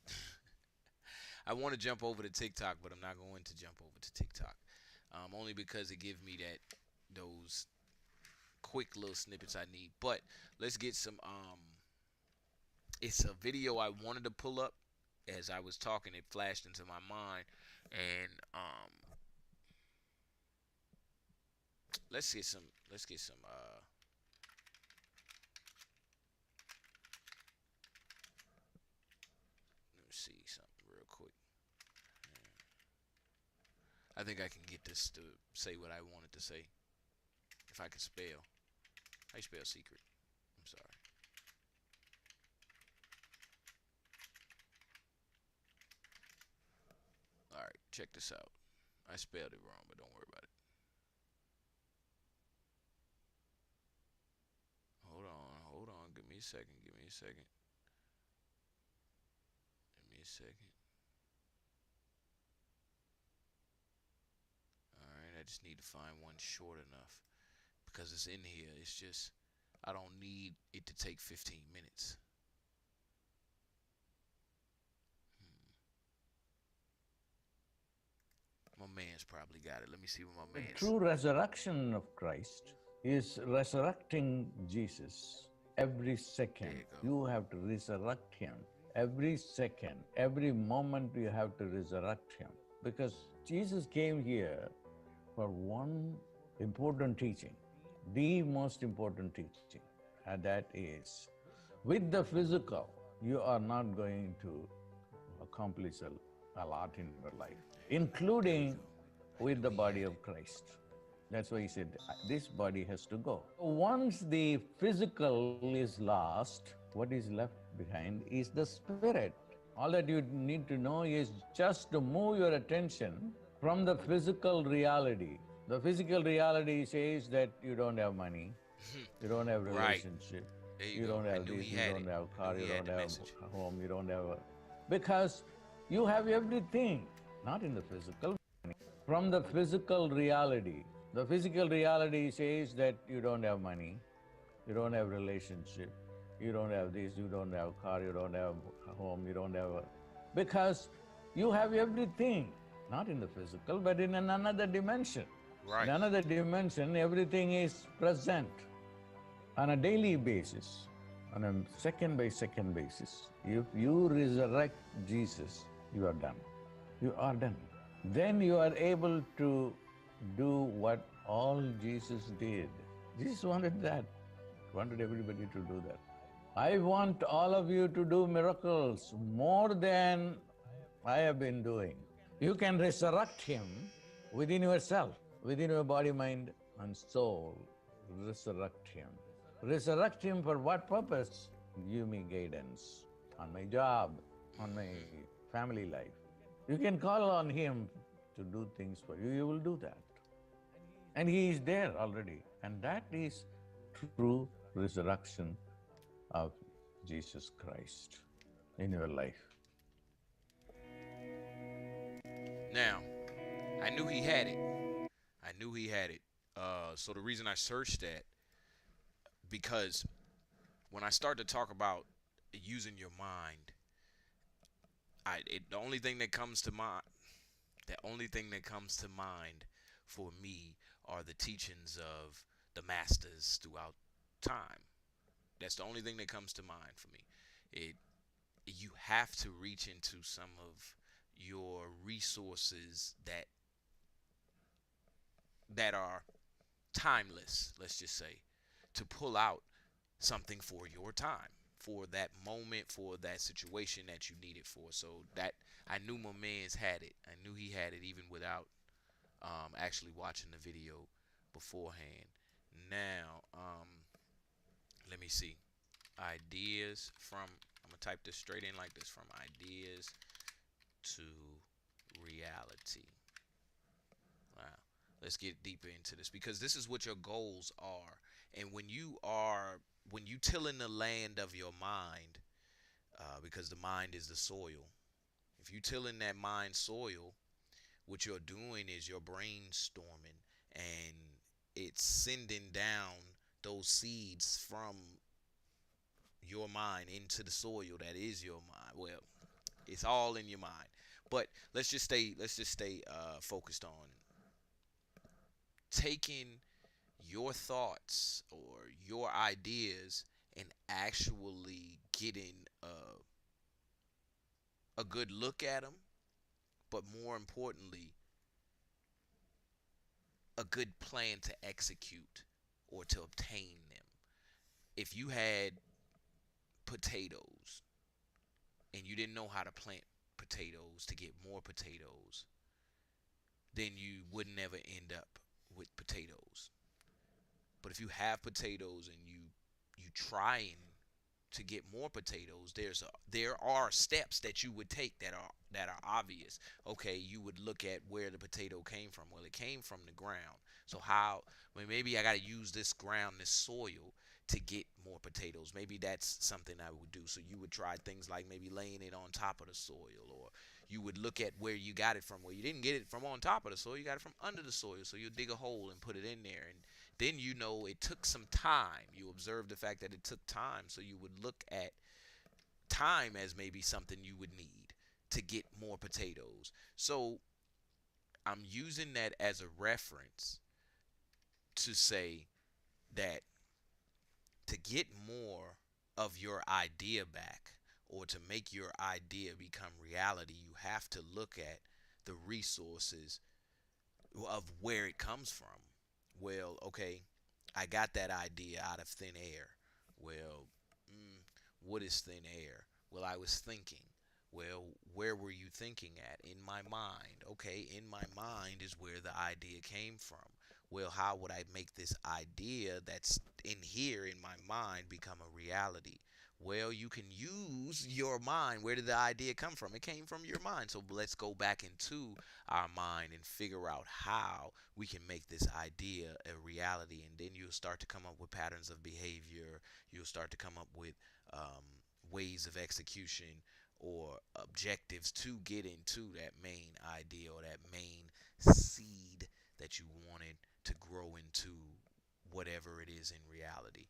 I want to jump over to TikTok, but I'm not going to jump over to TikTok. Only because it gives me those quick little snippets I need. But let's get some it's a video I wanted to pull up. As I was talking, it flashed into my mind, and let's get some let me see something real quick. I think I can get this to say what I wanted to say. If I can spell. How you spell secret? I'm sorry. Alright, check this out. I spelled it wrong, but don't worry about it. Hold on. Give me a second. Give me a second. Alright, I just need to find one short enough. Because it's in here. It's just, I don't need it to take 15 minutes. My man's probably got it. Let me see what my man's. The true resurrection of Christ is resurrecting Jesus every second. You have to resurrect him. Every second, every moment you have to resurrect him. Because Jesus came here for one important teaching, the most important teaching, and that is, with the physical, you are not going to accomplish a lot in your life, including with the body of Christ. That's why he said, this body has to go. Once the physical is lost, what is left behind is the spirit. All that you need to know is just to move your attention from the physical reality. The physical reality says that you don't have money, you don't have relationship, you don't have this, you don't have car, you don't have home, you don't have because you have everything, not in the physical. From the physical reality. The physical reality says that you don't have money, you don't have relationship, you don't have this, you don't have car, you don't have home, you don't have because you have everything, not in the physical, but in another dimension. Right. In another dimension, everything is present on a daily basis, on a second by second basis. If you resurrect Jesus, you are done. You are done. Then you are able to do what all Jesus did. Jesus wanted that, wanted everybody to do that. I want all of you to do miracles more than I have been doing. You can resurrect him within yourself, within your body, mind, and soul. Resurrect him. Resurrect him for what purpose? Give me guidance on my job, on my family life. You can call on him to do things for you. You will do that. And he is there already. And that is true resurrection of Jesus Christ in your life. Now, I knew he had it. I knew he had it. So the reason I searched that, because when I start to talk about using your mind, the only thing that comes to mind, for me are the teachings of the masters throughout time. That's the only thing that comes to mind for me. You have to reach into some of your resources that are timeless, let's just say, to pull out something for your time, for that moment, for that situation that you need it for. So that I knew my man's had it. I knew he had it even without actually watching the video beforehand. Now, let me see. Ideas from, I'm gonna type this straight in like this, from ideas to reality. Wow. Let's get deeper into this, because this is what your goals are. And when you till in the land of your mind, because the mind is the soil. If you till in that mind soil, what you're doing is you're brainstorming, and it's sending down those seeds from your mind into the soil that is your mind. Well, it's all in your mind. But let's just stay focused on taking your thoughts or your ideas and actually getting a good look at them, but more importantly, a good plan to execute or to obtain them. If you had potatoes and you didn't know how to plant potatoes to get more potatoes, then you would never end up with potatoes. But if you have potatoes and you trying to get more potatoes, there are steps that you would take that are obvious. Okay, you would look at where the potato came from. Well, it came from the ground. So maybe I got to use this ground, this soil, to get more potatoes. Maybe that's something I would do. So you would try things like maybe laying it on top of the soil, or you would look at where you got it from. Well, you didn't get it from on top of the soil, you got it from under the soil. So you dig a hole and put it in there, and then it took some time. You observe the fact that it took time, so you would look at time as maybe something you would need to get more potatoes. So I'm using that as a reference to say that to get more of your idea back, or to make your idea become reality, you have to look at the resources of where it comes from. Well, okay, I got that idea out of thin air. Well, what is thin air? Well, I was thinking. Well, where were you thinking at? In my mind. Okay, in my mind is where the idea came from. Well, how would I make this idea that's in here in my mind become a reality? Well, you can use your mind. Where did the idea come from? It came from your mind. So let's go back into our mind and figure out how we can make this idea a reality. And then you'll start to come up with patterns of behavior. You'll start to come up with ways of execution or objectives to get into that main idea or that main seed that you wanted to grow into whatever it is in reality.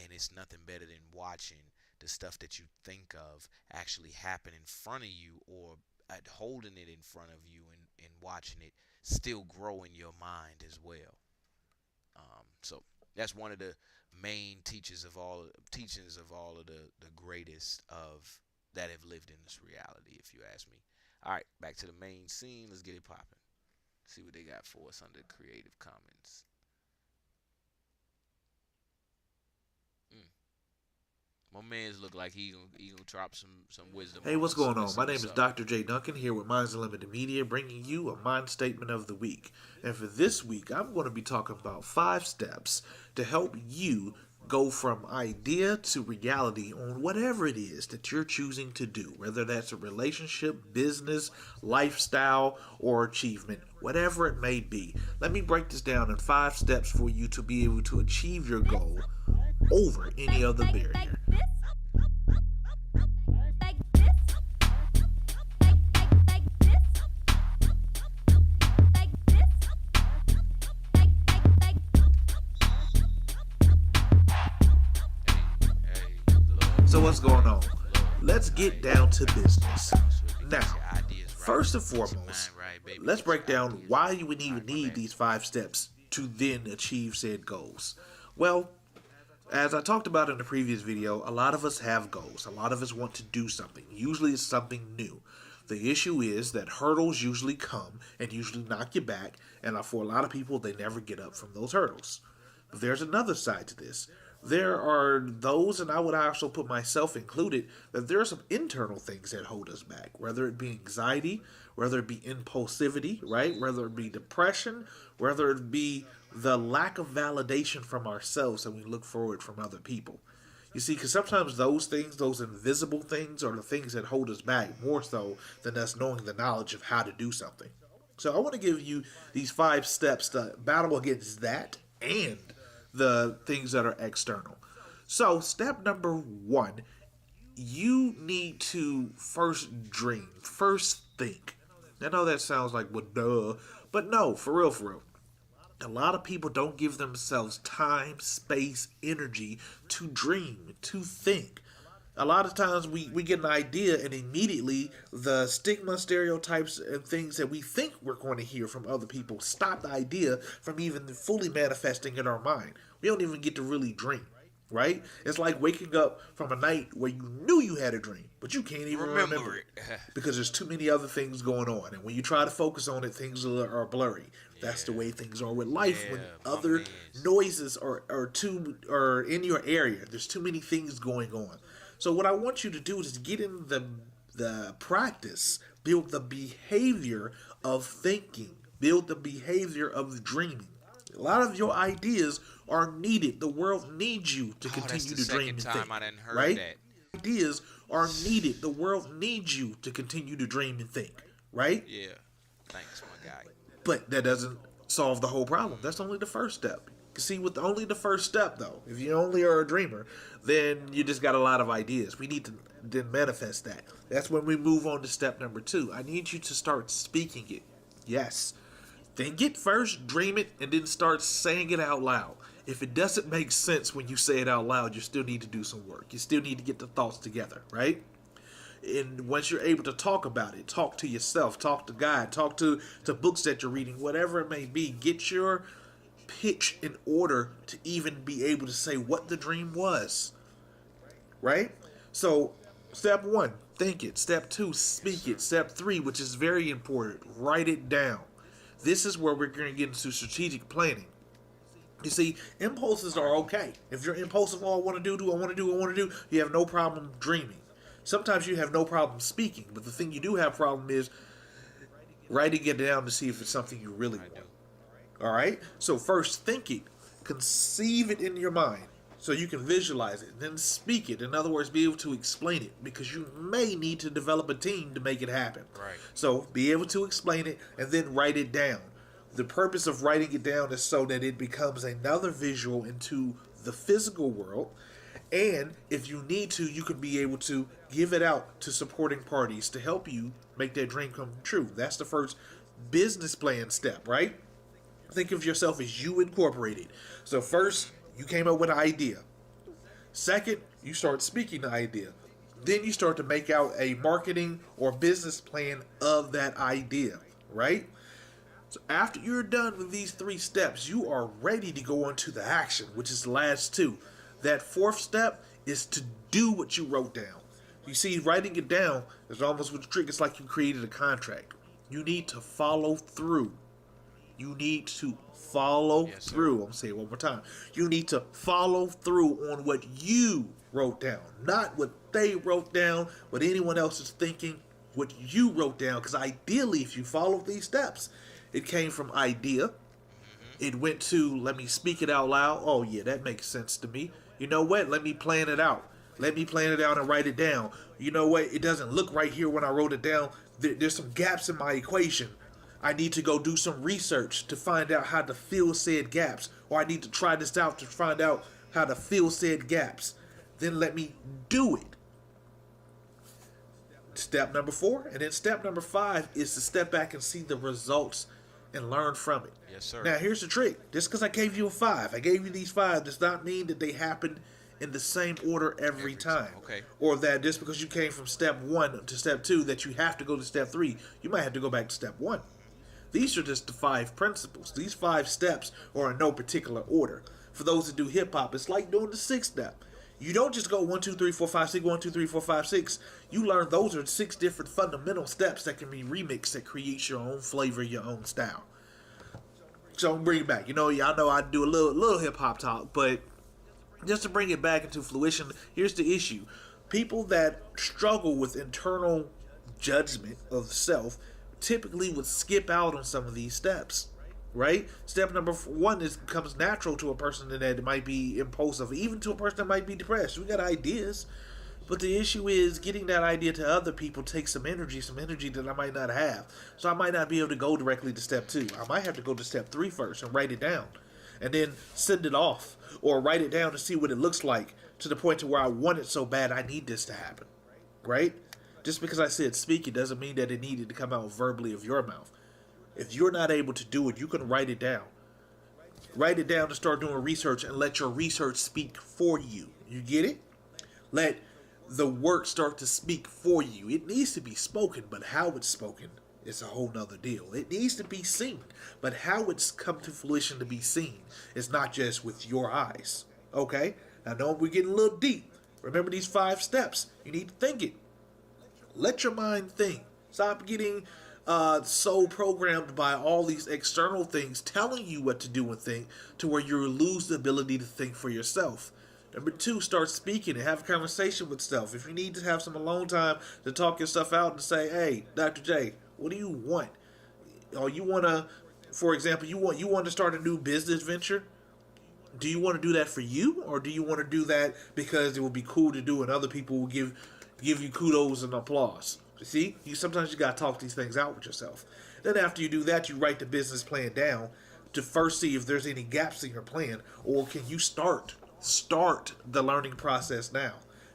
And it's nothing better than watching the stuff that you think of actually happen in front of you, or holding it in front of you and watching it still grow in your mind as well. So that's one of the main teachings of all of the greatest of that have lived in this reality, if you ask me. All right, back to the main scene. Let's get it popping. See what they got for us under Creative Commons. My man's look like he gonna drop some wisdom. Hey, what's going on? My name is Dr. J. Duncan, here with Minds Unlimited Media, bringing you a Mind Statement of the Week. And for this week, I'm going to be talking about 5 steps to help you go from idea to reality on whatever it is that you're choosing to do, whether that's a relationship, business, lifestyle, or achievement, whatever it may be. Let me break this down in 5 steps for you to be able to achieve your goal over any other barrier. what's going on. Let's get down to business. Now, first and foremost, let's break down why you would even need these 5 steps to then achieve said goals. Well, as I talked about in the previous video, a lot of us have goals. A lot of us want to do something. Usually it's something new. The issue is that hurdles usually come and usually knock you back, and for a lot of people, they never get up from those hurdles. But there's another side to this. There are those, and I would also put myself included, that there are some internal things that hold us back, whether it be anxiety, whether it be impulsivity, right? Whether it be depression, whether it be the lack of validation from ourselves that we look forward from other people. You see, because sometimes those things, those invisible things, are the things that hold us back more so than us knowing the knowledge of how to do something. So I want to give you these 5 steps to battle against that and the things that are external. So step number 1, you need to first dream, first think. I know that sounds like, well, duh, but no, for real. A lot of people don't give themselves time, space, energy to dream, to think. A lot of times we get an idea and immediately the stigma, stereotypes, and things that we think we're going to hear from other people stop the idea from even fully manifesting in our mind. We don't even get to really dream, right? It's like waking up from a night where you knew you had a dream, but you can't even remember it because there's too many other things going on. And when you try to focus on it, things are blurry. That's the way things are with life when other noises are in your area. There's too many things going on. So what I want you to do is get in the practice, build the behavior of thinking, build the behavior of dreaming. A lot of your ideas are needed. The world needs you to continue to dream and think. Right? Ideas are needed. The world needs you to continue to dream and think. Right? Yeah. Thanks, my guy. But that doesn't solve the whole problem. That's only the first step. See, with only the first step, though, if you only are a dreamer, then you just got a lot of ideas. We need to then manifest that. That's when we move on to step number 2. I need you to start speaking it. Yes. Think it first, dream it, and then start saying it out loud. If it doesn't make sense when you say it out loud, you still need to do some work. You still need to get the thoughts together, right? And once you're able to talk about it, talk to yourself, talk to God, talk to books that you're reading, whatever it may be, get your pitch in order to even be able to say what the dream was, right? So step 1, think it. Step 2, speak it. Step 3, which is very important, write it down. This is where we're going to get into strategic planning. You see, impulses are okay. If you're impulsive, I want to do, you have no problem dreaming. Sometimes you have no problem speaking, but the thing you do have problem is writing it down to see if it's something you really want. All right? So first think it. Conceive it in your mind so you can visualize it. Then speak it. In other words, be able to explain it because you may need to develop a team to make it happen. Right. So be able to explain it and then write it down. The purpose of writing it down is so that it becomes another visual into the physical world. And if you need to, you can be able to give it out to supporting parties to help you make that dream come true. That's the first business plan step, right? Think of yourself as you incorporated. So first, you came up with an idea. Second, you start speaking the idea. Then you start to make out a marketing or business plan of that idea, right? So after you're done with these 3 steps, you are ready to go on to the action, which is the last 2. That 4th step is to do what you wrote down. You see, writing it down is almost with the trick. It's like you created a contract. You need to follow through. You need to follow through. I'm going to say it one more time. You need to follow through on what you wrote down. Not what they wrote down, what anyone else is thinking, what you wrote down. Because ideally, if you follow these steps, it came from idea. It went to, let me speak it out loud. Oh, yeah, that makes sense to me. You know what? Let me plan it out. Let me plan it out and write it down. You know what? It doesn't look right here when I wrote it down. There's some gaps in my equation. I need to go do some research to find out how to fill said gaps. Or I need to try this out to find out how to fill said gaps. Then let me do it. Step number 4. And then step number 5 is to step back and see the results and learn from it. Yes, sir. Now, here's the trick. Just because I gave you a 5, I gave you these 5, does not mean that they happened in the same order every time. Okay. Or that just because you came from step 1 to step 2 that you have to go to step 3. You might have to go back to step 1. These are just the 5 principles. These 5 steps are in no particular order. For those that do hip hop, it's like doing the 6th step. You don't just go 1, 2, 3, 4, 5, 6, 1, 2, 3, 4, 5, 6. You learn those are 6 different fundamental steps that can be remixed that creates your own flavor, your own style. So I'm bring it back. Y'all know I do a little hip hop talk, but just to bring it back into fruition, here's the issue. People that struggle with internal judgment of self typically would skip out on some of these steps, right? Step number 1 comes natural to a person that might be impulsive, even to a person that might be depressed. We got ideas, but the issue is getting that idea to other people takes some energy that I might not have. So I might not be able to go directly to step 2. I might have to go to step 3 first and write it down, and then send it off, or write it down to see what it looks like, to the point to where I want it so bad I need this to happen, right? Just because I said speak, it doesn't mean that it needed to come out verbally of your mouth. If you're not able to do it, you can write it down. Write it down to start doing research and let your research speak for you. You get it? Let the work start to speak for you. It needs to be spoken, but how it's spoken is a whole nother deal. It needs to be seen, but how it's come to fruition to be seen is not just with your eyes. Okay? I know we're getting a little deep. Remember these 5 steps. You need to think it. Let your mind think. Stop getting so programmed by all these external things telling you what to do and think to where you lose the ability to think for yourself. Number 2, start speaking and have a conversation with self. If you need to have some alone time to talk your stuff out and say, hey, Dr. J, what do you want? Or you want to, for example, you want to start a new business venture? Do you want to do that for you, or do you want to do that because it will be cool to do and other people will give you kudos and applause? See, sometimes you got to talk these things out with yourself. Then after you do that, you write the business plan down to first see if there's any gaps in your plan, or can you start the learning process now.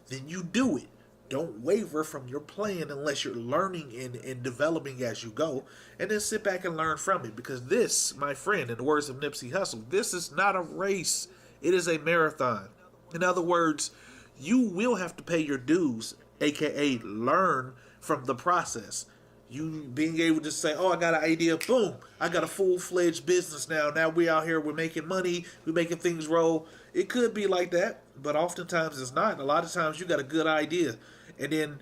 Then you do it. Don't waver from your plan unless you're learning and developing as you go, and then sit back and learn from it. Because this, my friend, in the words of Nipsey Hussle, this is not a race. It is a marathon. In other words, you will have to pay your dues, aka learn from the process. You being able to say, oh, I got an idea, boom, I got a full-fledged business now. Now we out here, we're making money, we're making things roll. It could be like that, but oftentimes it's not. A lot of times you got a good idea, and then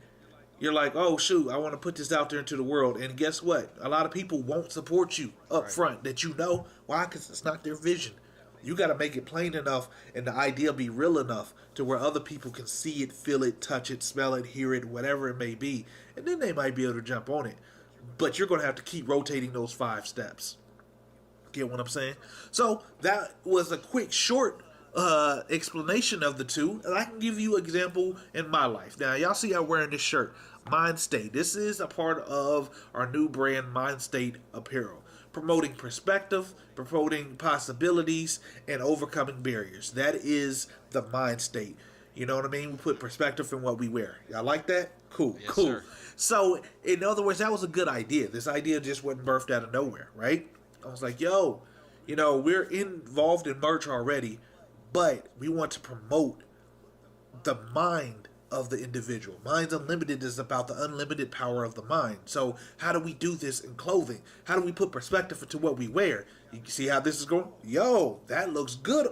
you're like, oh, shoot, I want to put this out there into the world. And guess what? A lot of people won't support you up front that you know. Why? Because it's not their vision. You got to make it plain enough and the idea be real enough to where other people can see it, feel it, touch it, smell it, hear it, whatever it may be. And then they might be able to jump on it. But you're going to have to keep rotating those 5 steps. Get what I'm saying? So that was a quick, short explanation of the 2. And I can give you an example in my life. Now, y'all see I'm wearing this shirt, Mind State. This is a part of our new brand, Mind State Apparel. Promoting perspective, promoting possibilities, and overcoming barriers. That is the mind state. You know what I mean? We put perspective in what we wear. Y'all like that? Cool, yes, cool. Sir. So, in other words, that was a good idea. This idea just wasn't birthed out of nowhere, right? I was like, yo, we're involved in merch already, but we want to promote the mind of the individual. Minds Unlimited is about the unlimited power of the mind. So how do we do this in clothing? How do we put perspective into what we wear? You see how this is going? Yo, that looks good.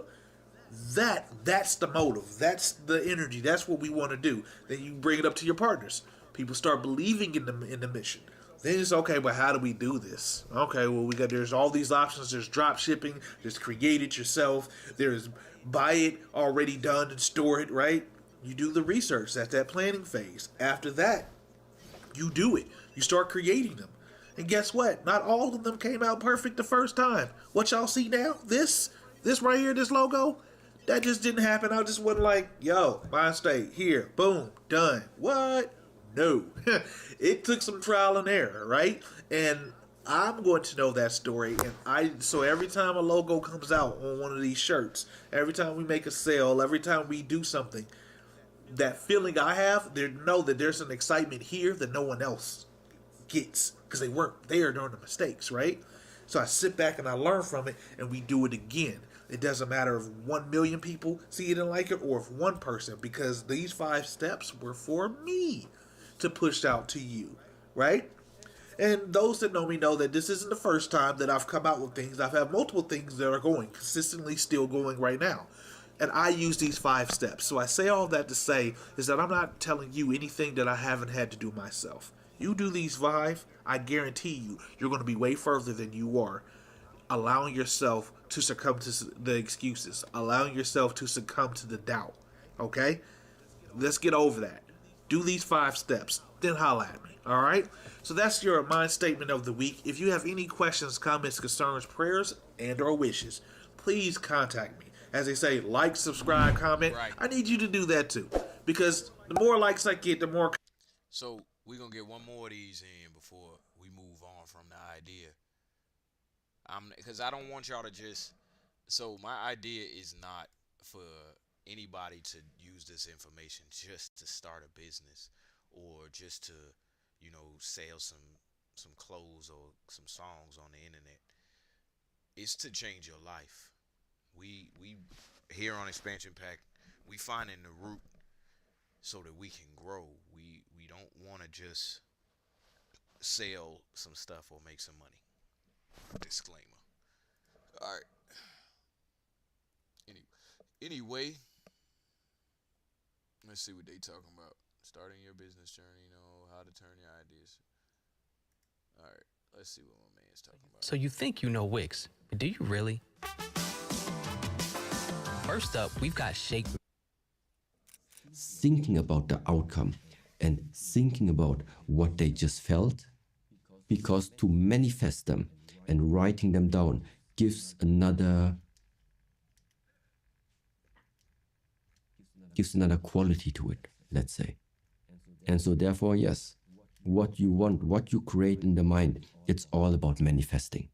That's the motive. That's the energy. That's what we want to do. Then you bring it up to your partners. People start believing in the mission. Then it's okay, but how do we do this? Okay, well, there's all these options. There's drop shipping. There's create it yourself. There's buy it already done and store it, right? You do the research. That's that planning phase. After that, you do it. You start creating them. And guess what? Not all of them came out perfect the first time. What y'all see now, this right here, this logo, that just didn't happen. I just wasn't like, yo, Mind State, here, boom, done. What? No. It took some trial and error, right? And I'm going to know that story. And so every time a logo comes out on one of these shirts, every time we make a sale, every time we do something, that feeling I have, know that there's an excitement here that no one else gets because they weren't there during the mistakes, right? So I sit back and I learn from it, and we do it again. It doesn't matter if 1 million people see it and like it or if one person, because these 5 steps were for me to push out to you, right? And those that know me know that this isn't the first time that I've come out with things. I've had multiple things that are going, consistently still going right now. And I use these 5 steps. So I say all that to say is that I'm not telling you anything that I haven't had to do myself. You do these 5, I guarantee you, you're going to be way further than you are. Allowing yourself to succumb to the excuses. Allowing yourself to succumb to the doubt. Okay? Let's get over that. Do these 5 steps. Then holla at me. Alright? So that's your mind statement of the week. If you have any questions, comments, concerns, prayers, and or wishes, please contact me. As they say, like, subscribe, comment. Right. I need you to do that too. Because the more likes I get, the more... So, we're going to get one more of these in before we move on from the idea. Because I don't want y'all to just... So, my idea is not for anybody to use this information just to start a business or just to, you know, sell some clothes or some songs on the internet. It's to change your life. We here on Expansion Pack, we finding the root so that we can grow. We don't want to just sell some stuff or make some money. Disclaimer. All right. Anyway, let's see what they talking about. Starting your business journey, you know, how to turn your ideas. All right, let's see what my man's talking about. So you think you know Wix, but do you really? First up, we've got Shake. Thinking about the outcome and thinking about what they just felt, because to manifest them and writing them down gives another quality to it, let's say. And so therefore, yes, what you want, what you create in the mind, it's all about manifesting.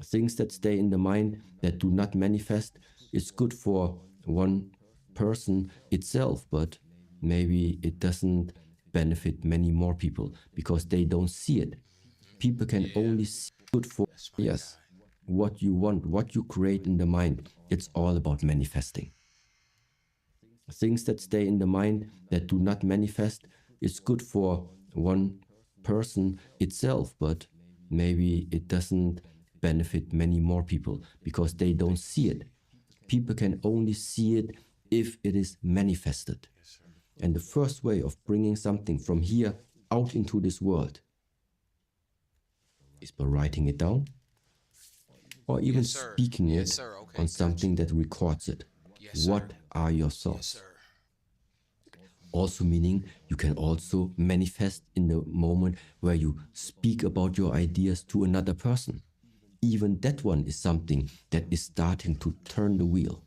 Things that stay in the mind that do not manifest, it's good for one person itself, but maybe it doesn't benefit many more people because they don't see it. People can only see good for, yes, what you want, what you create in the mind, it's all about manifesting. Things that stay in the mind that do not manifest, it's good for one person itself, but maybe it doesn't benefit many more people because they don't see it. People can only see it if it is manifested. And the first way of bringing something from here out into this world is by writing it down or even speaking it on something that records it. What are your thoughts? Also meaning you can also manifest in the moment where you speak about your ideas to another person. Even that one is something that is starting to turn the wheel.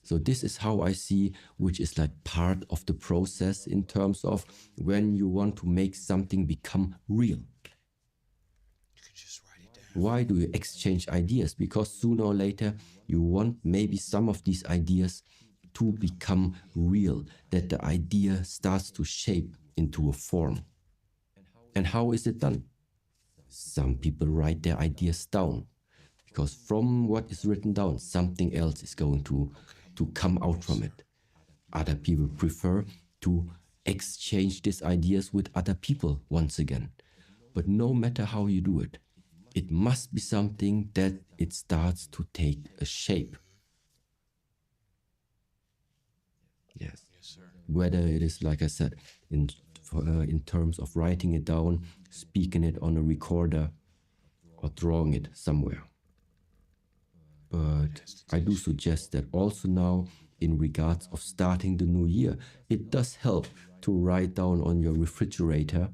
So this is how I see, which is like part of the process in terms of when you want to make something become real. Why do you exchange ideas? Because sooner or later you want maybe some of these ideas to become real, that the idea starts to shape into a form. And how is it done? Some people write their ideas down, because from what is written down, something else is going to come out from it. Other people prefer to exchange these ideas with other people once again. But no matter how you do it, it must be something that it starts to take a shape. Yes. Whether it is, like I said, in terms of writing it down, speaking it on a recorder, or drawing it somewhere. But I do suggest that also now, in regards of starting the new year, it does help to write down on your refrigerator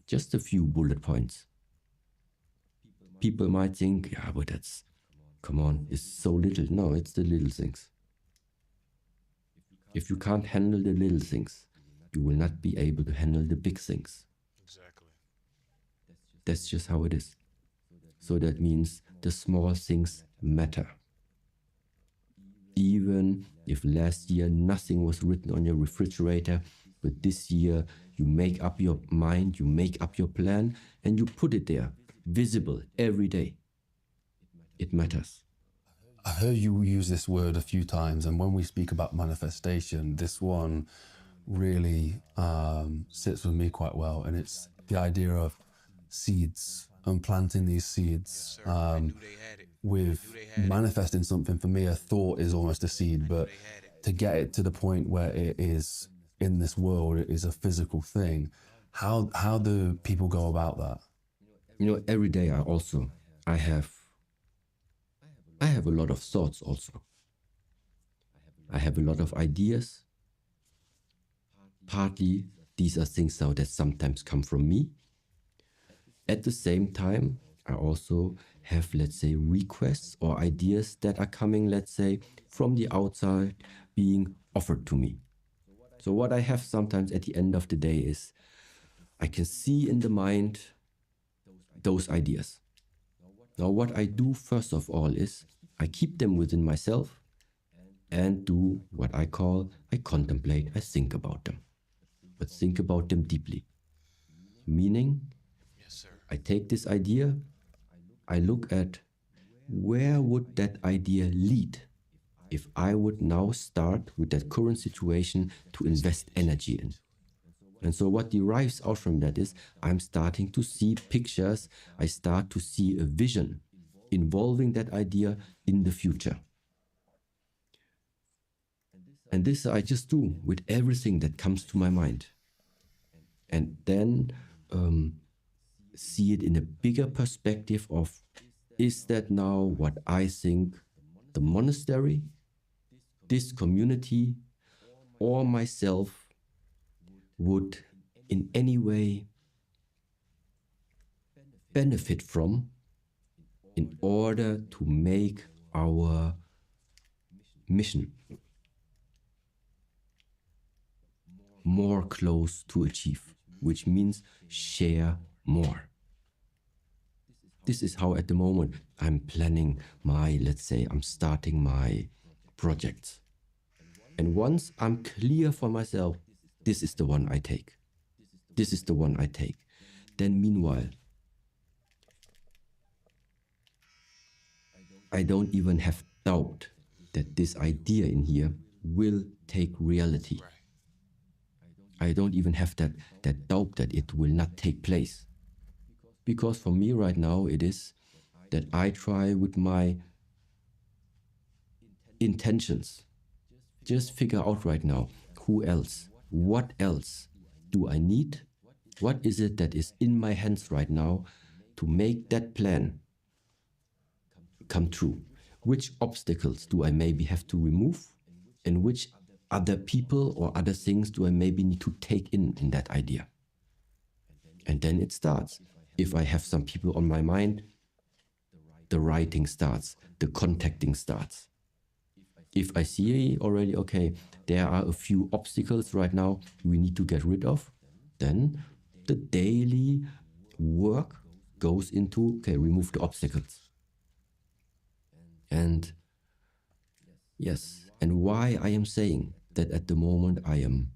just a few bullet points. People might think, yeah, but that's, come on, it's so little. No, it's the little things. If you can't handle the little things, you will not be able to handle the big things. Exactly. That's just how it is. So that means the small things matter. Even if last year nothing was written on your refrigerator, but this year you make up your mind, you make up your plan, and you put it there, visible every day. It matters. I heard you use this word a few times, and when we speak about manifestation, this one really sits with me quite well, and it's the idea of seeds and planting these seeds. With manifesting something, for me, a thought is almost a seed, but to get it to the point where it is in this world, it is a physical thing. How do people go about that? You know, every day I have a lot of thoughts also. I have a lot of ideas. Partly, these are things now that sometimes come from me. At the same time, I also have, let's say, requests or ideas that are coming, let's say, from the outside being offered to me. So what I have sometimes at the end of the day is I can see in the mind those ideas. Now what I do first of all is I keep them within myself and do what I contemplate, I think about them. But think about them deeply. Meaning, I take this idea, I look at where would that idea lead if I would now start with that current situation to invest energy in. And so what derives out from that is I'm starting to see pictures, I start to see a vision involving that idea in the future. And this I just do with everything that comes to my mind. And then see it in a bigger perspective of, is that now what I think the monastery, this community, or myself would in any way benefit from in order to make our mission more close to achieve, which means share more. This is how at the moment I'm planning my, let's say, I'm starting my projects. And once I'm clear for myself, this is the one I take. This is the one I take. Then meanwhile, I don't even have doubt that this idea in here will take reality. I don't even have that doubt that it will not take place. Because for me right now, it is that I try with my intentions, just figure out right now, who else, what else do I need? What is it that is in my hands right now to make that plan come true? Which obstacles do I maybe have to remove? And which other people or other things do I maybe need to take in that idea? And then it starts. If I have some people on my mind, the writing starts, the contacting starts. If I see already, okay, there are a few obstacles right now we need to get rid of, then the daily work goes into, okay, remove the obstacles. And yes, and why I am saying that at the moment I am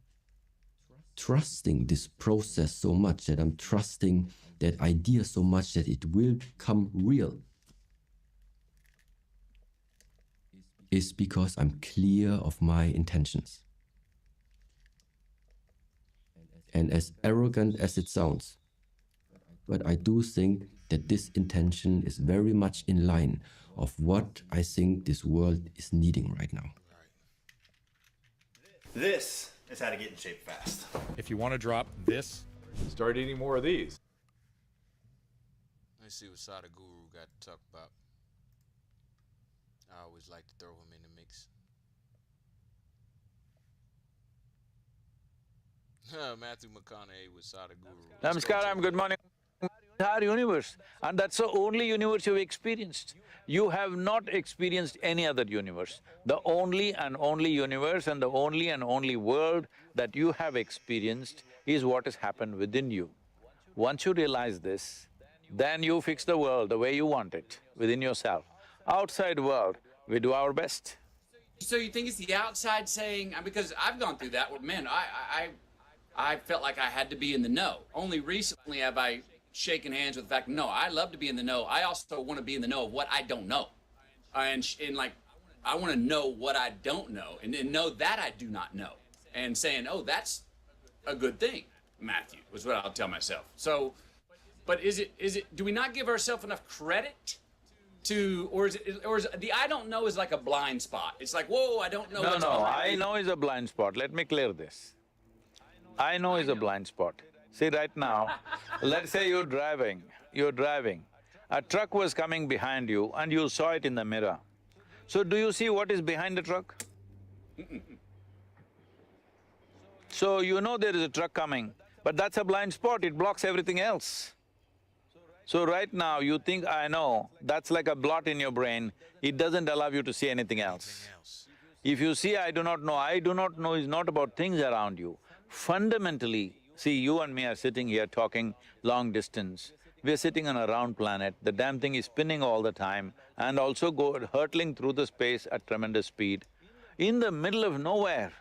trusting this process so much, that I'm trusting that idea so much that it will become real, is because I'm clear of my intentions. And as arrogant as it sounds, but I do think that this intention is very much in line of what I think this world is needing right now. This is how to get in shape fast. If you want to drop this, start eating more of these. Let's see what Sadhguru got to talk about. I always like to throw him in the mix. Matthew McConaughey with Sadhguru. Namaskaram, good morning. Entire universe, and that's the only universe you've experienced. You have not experienced any other universe. The only and only universe and the only and only world that you have experienced is what has happened within you. Once you realize this, then you fix the world the way you want it, within yourself. Outside world, we do our best. So you think it's the outside saying, because I've gone through that, man, I felt like I had to be in the know. Only recently have I shaken hands with the fact, no, I love to be in the know. I also want to be in the know of what I don't know. and like, I want to know what I don't know, and know that I do not know, and saying, oh, that's a good thing, Matthew, was what I'll tell myself. So, but is it? Do we not give ourselves enough credit to, or is the I don't know is like a blind spot? It's like, whoa, I don't know. No, no, I know is a blind spot. Let me clear this. I know is a blind spot. See, right now, let's say you're driving. A truck was coming behind you and you saw it in the mirror. So do you see what is behind the truck? So you know there is a truck coming, but that's a blind spot, it blocks everything else. So right now you think, I know, that's like a blot in your brain, it doesn't allow you to see anything else. If you see I do not know is not about things around you. Fundamentally, see, you and me are sitting here talking long distance. We're sitting on a round planet, the damn thing is spinning all the time and also hurtling through the space at tremendous speed. In the middle of nowhere,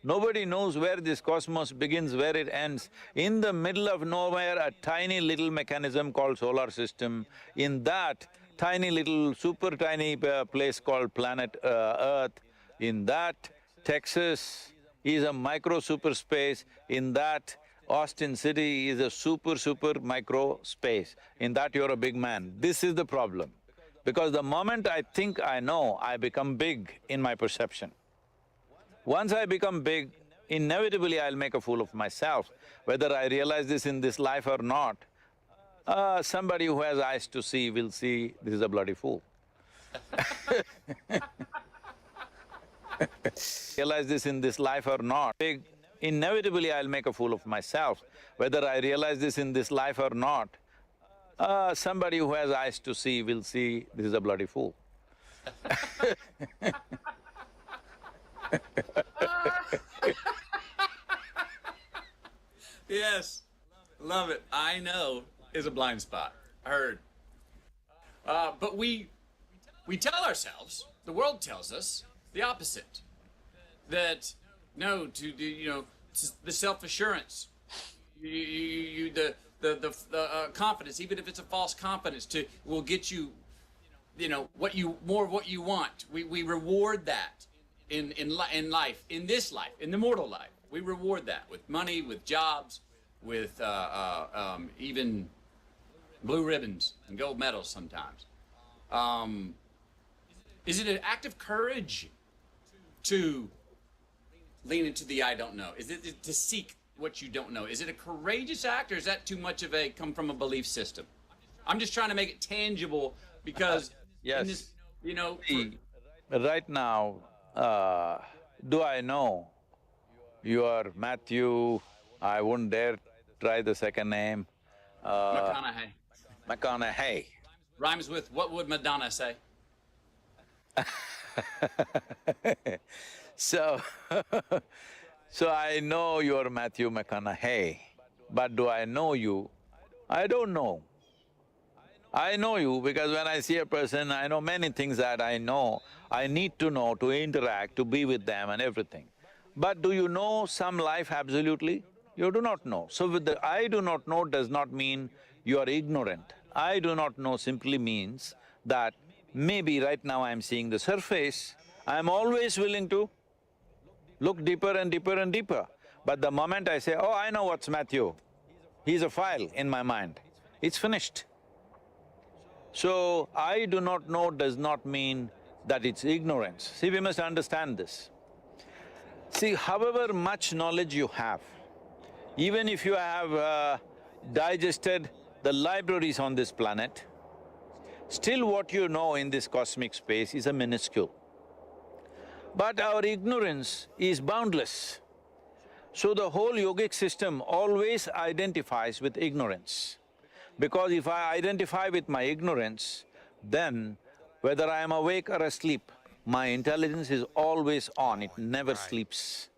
nobody knows where this cosmos begins, where it ends. In the middle of nowhere, a tiny little mechanism called solar system. In that tiny little, super tiny place called planet Earth, in that Texas is a micro super space, in that Austin City is a super micro space. In that you're a big man. This is the problem. Because the moment I think I know, I become big in my perception. Once I become big, inevitably I'll make a fool of myself. Whether I realize this in this life or not, somebody who has eyes to see will see this is a bloody fool. Realize this in this life or not, inevitably I'll make a fool of myself. Whether I realize this in this life or not, somebody who has eyes to see will see this is a bloody fool. Yes, love it. I know is a blind spot. Heard. But we tell ourselves, the world tells us the opposite. That no, the self-assurance, the confidence, even if it's a false confidence, will get you, what you want. We reward that in life, in this life, in the mortal life. We reward that with money, with jobs, with even blue ribbons and gold medals sometimes. Is it an act of courage to lean into the I don't know? Is it to seek what you don't know? Is it a courageous act, or is that too much of a come from a belief system? I'm just trying to make it tangible because yes. in this, Right now, do I know you are Matthew, I wouldn't dare try the second name. McConaughey. McConaughey. Rhymes with what would Madonna say? So I know you're Matthew McConaughey, but do I know you? I don't know. I know you because when I see a person, I know many things that I know, I need to know to interact, to be with them and everything. But do you know some life absolutely? You do not know. So with the I do not know does not mean you are ignorant. I do not know simply means that maybe right now I'm seeing the surface, I'm always willing to look deeper and deeper and deeper. But the moment I say, oh, I know what's Matthew, he's a file in my mind, it's finished. So, I do not know does not mean that it's ignorance. See, we must understand this. See, however much knowledge you have, even if you have digested the libraries on this planet, still what you know in this cosmic space is a minuscule. But our ignorance is boundless. So the whole yogic system always identifies with ignorance. Because if I identify with my ignorance, then whether I am awake or asleep, my intelligence is always on, it never sleeps.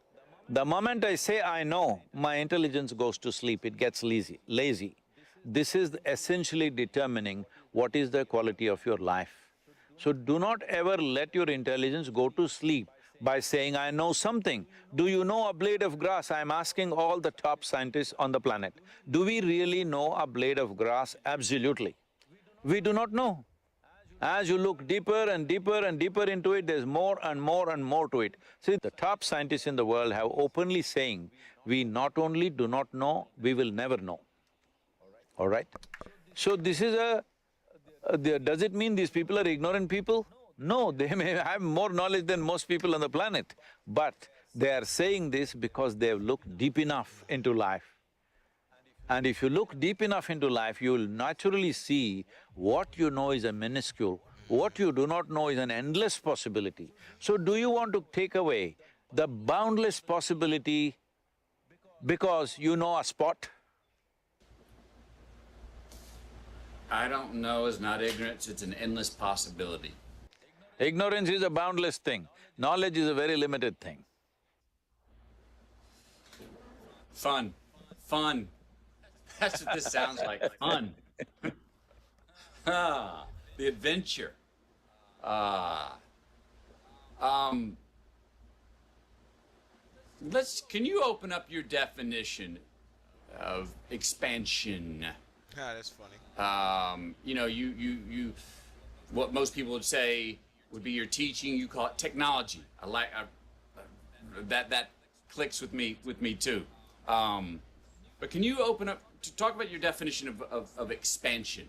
The moment I say I know, my intelligence goes to sleep, it gets lazy. This is essentially determining what is the quality of your life. So do not ever let your intelligence go to sleep by saying, I know something. Do you know a blade of grass? I'm asking all the top scientists on the planet. Do we really know a blade of grass? Absolutely. We do not know. As you look deeper and deeper and deeper into it, there's more and more and more to it. See, the top scientists in the world have openly saying, we not only do not know, we will never know. All right? So this is does it mean these people are ignorant people? No, they may have more knowledge than most people on the planet, but they are saying this because they have looked deep enough into life. And if you look deep enough into life, you will naturally see what you know is a minuscule, what you do not know is an endless possibility. So do you want to take away the boundless possibility because you know a spot? I don't know is not ignorance, it's an endless possibility. Ignorance is a boundless thing, knowledge is a very limited thing. Fun. Fun. That's what this sounds like, fun. Ah, the adventure. Can you open up your definition of expansion? Ah, that's funny. You know, what most people would say would be your teaching, you call it technology. I like, that clicks with me too. But can you open up, to talk about your definition of expansion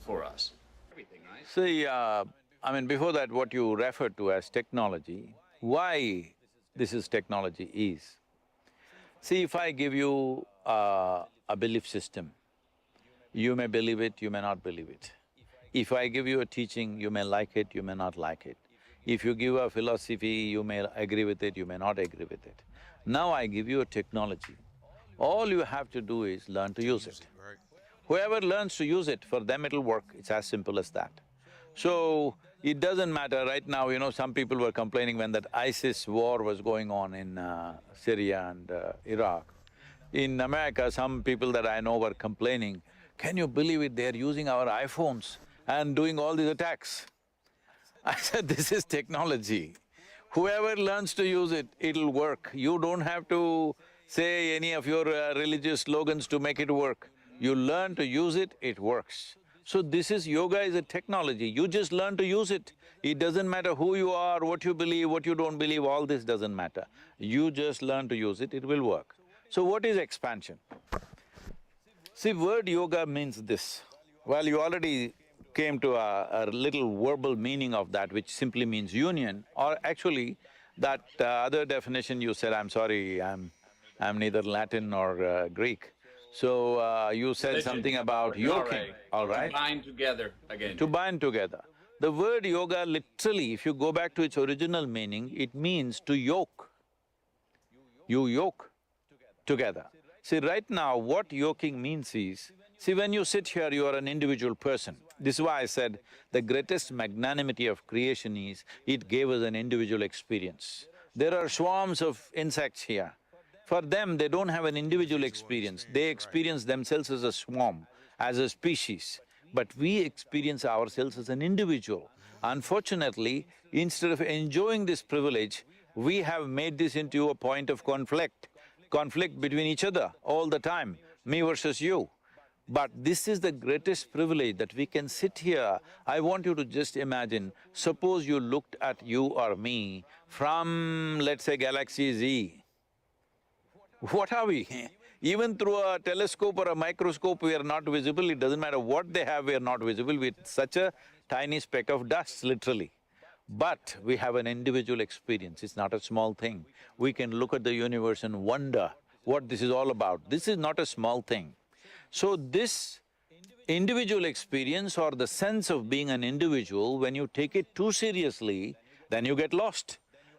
for us? Everything, right? See, I mean, before that, what you referred to as technology, why this is technology is, see, if I give you a belief system, you may believe it, you may not believe it. If I give you a teaching, you may like it, you may not like it. If you give a philosophy, you may agree with it, you may not agree with it. Now I give you a technology. All you have to do is learn to use it. Whoever learns to use it, for them it'll work, it's as simple as that. So, it doesn't matter, right now, you know, some people were complaining when that ISIS war was going on in Syria and Iraq. In America, some people that I know were complaining, can you believe it, they're using our iPhones and doing all these attacks. I said, this is technology. Whoever learns to use it, it'll work. You don't have to say any of your religious slogans to make it work. You learn to use it, it works. So this is… yoga is a technology, you just learn to use it. It doesn't matter who you are, what you believe, what you don't believe, all this doesn't matter. You just learn to use it, it will work. So what is expansion? See, word yoga means this. Well, you already came to a little verbal meaning of that, which simply means union, or actually that other definition you said, I'm sorry, I'm neither Latin or Greek. So you said Religion. Something about yoking, all right? To bind together again. To bind together. The word yoga literally, if you go back to its original meaning, it means to yoke. You yoke together. See, right now what yoking means is, see, when you sit here, you are an individual person. This is why I said the greatest magnanimity of creation is, it gave us an individual experience. There are swarms of insects here. For them, they don't have an individual experience, they experience themselves as a swarm, as a species. But we experience ourselves as an individual. Unfortunately, instead of enjoying this privilege, we have made this into a point of conflict between each other all the time, me versus you. But this is the greatest privilege that we can sit here. I want you to just imagine, suppose you looked at you or me from, let's say, Galaxy Z. What are we? Even through a telescope or a microscope, we are not visible, it doesn't matter what they have, we are not visible, we're such a tiny speck of dust, literally. But we have an individual experience, it's not a small thing. We can look at the universe and wonder what this is all about. This is not a small thing. So this individual experience or the sense of being an individual, when you take it too seriously, then you get lost.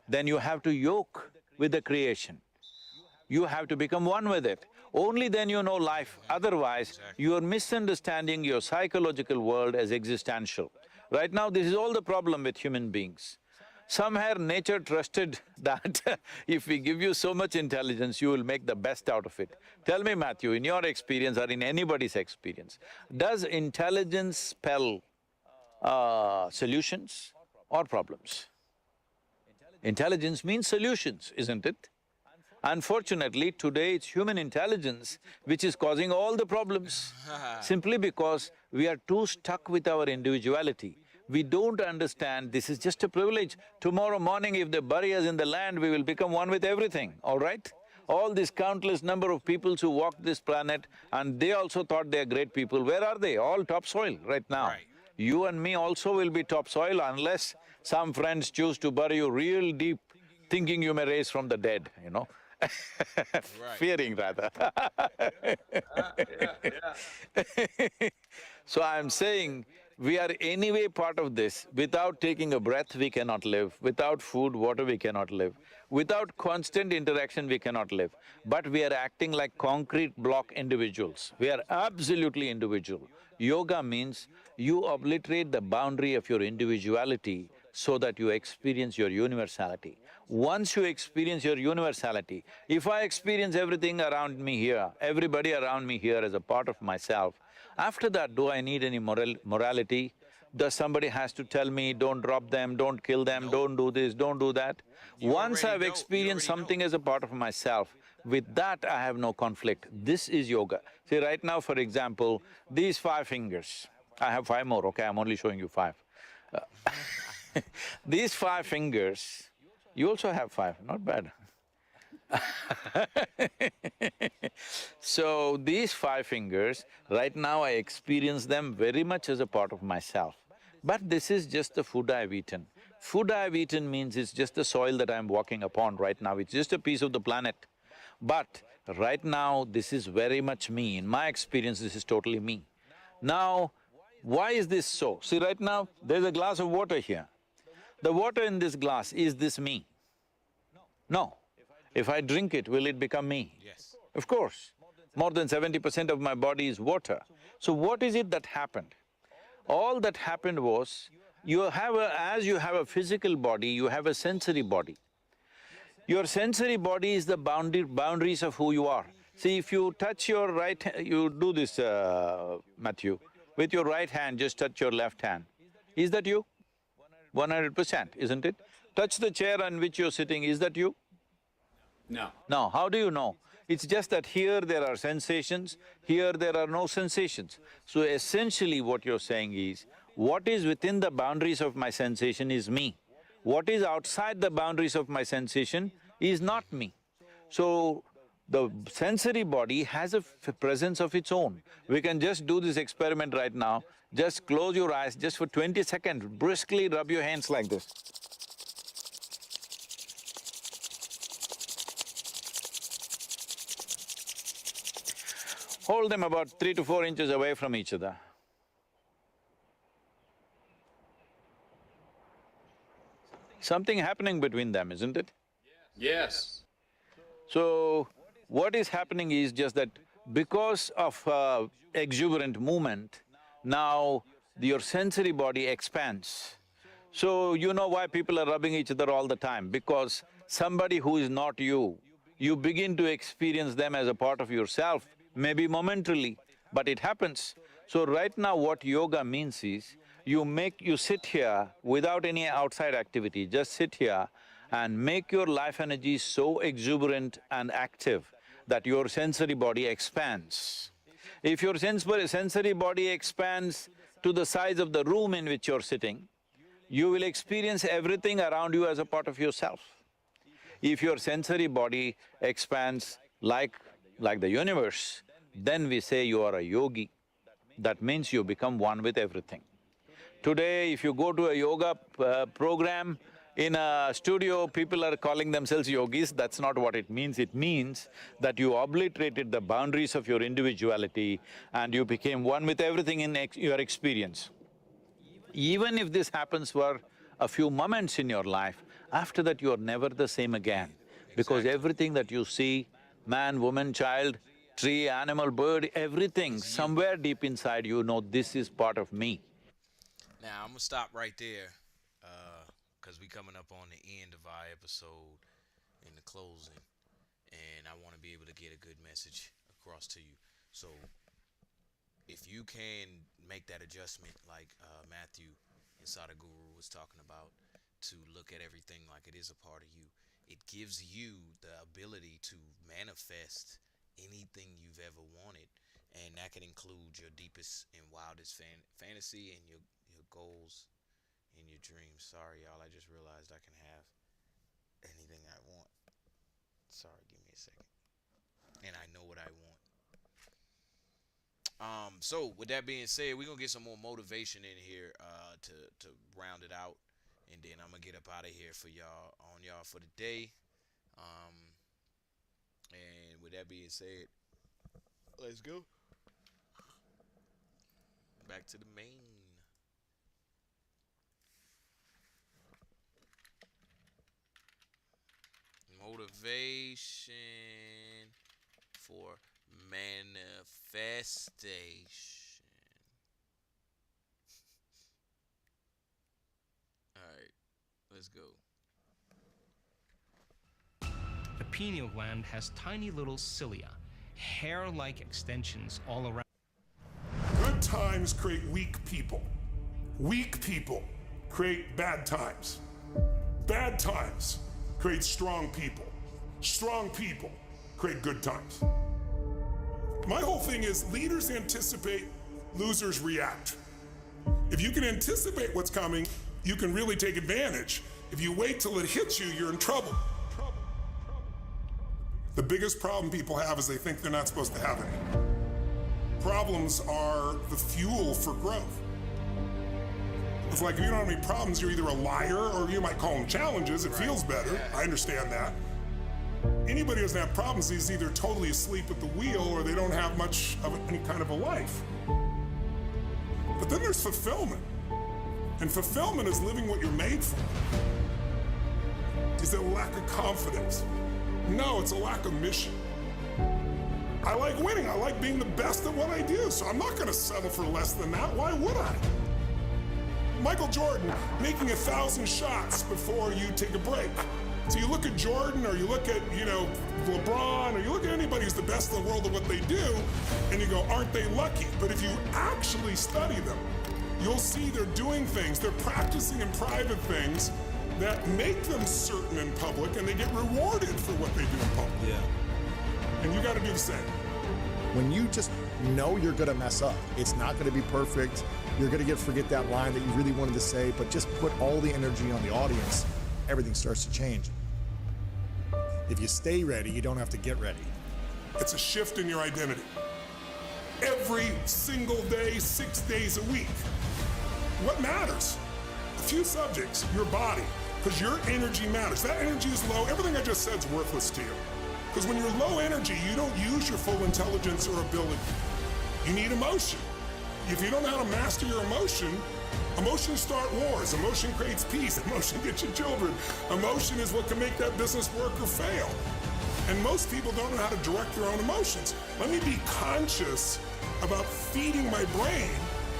Then you have to yoke with the creation. You have to become one with it. Only then you know life, otherwise you are misunderstanding your psychological world as existential. Right now, this is all the problem with human beings. Somehow nature trusted that if we give you so much intelligence, you will make the best out of it. Tell me, Matthew, in your experience or in anybody's experience, does intelligence spell solutions or problems? Intelligence means solutions, isn't it? Unfortunately, today it's human intelligence which is causing all the problems, simply because we are too stuck with our individuality. We don't understand this is just a privilege. Tomorrow morning if they bury us in the land, we will become one with everything, all right? All these countless number of peoples who walked this planet and they also thought they're great people, where are they? All topsoil right now. You and me also will be topsoil unless some friends choose to bury you real deep, thinking you may raise from the dead, you know. Fearing rather. So I'm saying, we are anyway part of this. Without taking a breath, we cannot live. Without food, water, we cannot live. Without constant interaction, we cannot live. But we are acting like concrete block individuals. We are absolutely individual. Yoga means you obliterate the boundary of your individuality so that you experience your universality. Once you experience your universality, if I experience everything around me here, everybody around me here as a part of myself, after that, do I need any morality? Does somebody has to tell me, don't drop them, don't kill them, don't do this, don't do that? Once I've experienced something as a part of myself, with that I have no conflict. This is yoga. See, right now, for example, these 5 fingers, I have 5 more, okay, I'm only showing you 5. These 5 fingers, you also have 5, not bad. So these 5 fingers, right now I experience them very much as a part of myself. But this is just the food I've eaten. Food I've eaten means it's just the soil that I'm walking upon right now, it's just a piece of the planet. But right now, this is very much me. In my experience, this is totally me. Now, why is this so? See, right now, there's a glass of water here. The water in this glass, is this me? No. If I drink it, will it become me? Yes. Of course. More than 70% of my body is water. So what is it that happened? All that happened was, as you have a physical body, you have a sensory body. Your sensory body is the boundaries of who you are. See, if you touch your you do this, Matthew, with your right hand, just touch your left hand. Is that you? 100%, isn't it? Touch the chair on which you're sitting, is that you? No. No, how do you know? It's just that here there are sensations, here there are no sensations. So essentially what you're saying is, what is within the boundaries of my sensation is me. What is outside the boundaries of my sensation is not me. So, the sensory body has a presence of its own. We can just do this experiment right now. Just close your eyes, just for 20 seconds, briskly rub your hands like this. Hold them about 3 to 4 inches away from each other. Something happening between them, isn't it? Yes. So, what is happening is just that because of exuberant movement, now your sensory body expands. So, you know why people are rubbing each other all the time? Because somebody who is not you, you begin to experience them as a part of yourself, maybe momentarily, but it happens. So right now what yoga means is, you sit here without any outside activity, just sit here and make your life energy so exuberant and active that your sensory body expands. If your sensory body expands to the size of the room in which you're sitting, you will experience everything around you as a part of yourself. If your sensory body expands like the universe, then we say you are a yogi. That means you become one with everything. Today, if you go to a yoga program in a studio, people are calling themselves yogis, that's not what it means. It means that you obliterated the boundaries of your individuality and you became one with everything in your experience. Even if this happens for a few moments in your life, after that you are never the same again. Because everything that you see, man, woman, child, tree, animal, bird, everything, somewhere deep inside you know this is part of me. Now, I'm gonna stop right there, because we coming up on the end of our episode in the closing, and I want to be able to get a good message across to you. So, if you can make that adjustment like Matthew and Sadhguru was talking about, to look at everything like it is a part of you, it gives you the ability to manifest anything you've ever wanted, and that can include your deepest and wildest fantasy and your goals in your dreams. Sorry, y'all. I just realized I can have anything I want. Sorry, give me a second. And I know what I want. So with that being said, we're gonna get some more motivation in here to round it out, and then I'm gonna get up out of here for y'all for the day. And with that being said, let's go back to the main. Motivation for manifestation. All right, let's go. The pineal gland has tiny little cilia, hair-like extensions all around. Good times create weak people. Weak people create bad times. Bad times create strong people. Strong people create good times. My whole thing is leaders anticipate, losers react. If you can anticipate what's coming, you can really take advantage. If you wait till it hits you, you're in trouble. The biggest problem people have is they think they're not supposed to have any. Problems are the fuel for growth. It's like if you don't have any problems, you're either a liar or you might call them challenges. It feels better. I understand that. Anybody who doesn't have problems is either totally asleep at the wheel or they don't have much of any kind of a life. But then there's fulfillment. And fulfillment is living what you're made for. Is it a lack of confidence? No, it's a lack of mission. I like winning. I like being the best at what I do, so I'm not going to settle for less than that. Why would I? Michael Jordan making 1,000 shots before you take a break. So you look at Jordan, or you look at, LeBron, or you look at anybody who's the best in the world at what they do, and you go, aren't they lucky? But if you actually study them, you'll see they're doing things, they're practicing in private things that make them certain in public, and they get rewarded for what they do in public. Yeah. And you got to do the same. When you just know you're going to mess up, it's not going to be perfect. You're going to forget that line that you really wanted to say, but just put all the energy on the audience. Everything starts to change. If you stay ready, you don't have to get ready. It's a shift in your identity. Every single day, 6 days a week. What matters? A few subjects, your body, because your energy matters. That energy is low. Everything I just said is worthless to you. Because when you're low energy, you don't use your full intelligence or ability. You need emotion. If you don't know how to master your emotions start wars. Emotion creates peace. Emotion gets you children. Emotion is what can make that business work or fail. And most people don't know how to direct their own emotions. Let me be conscious about feeding my brain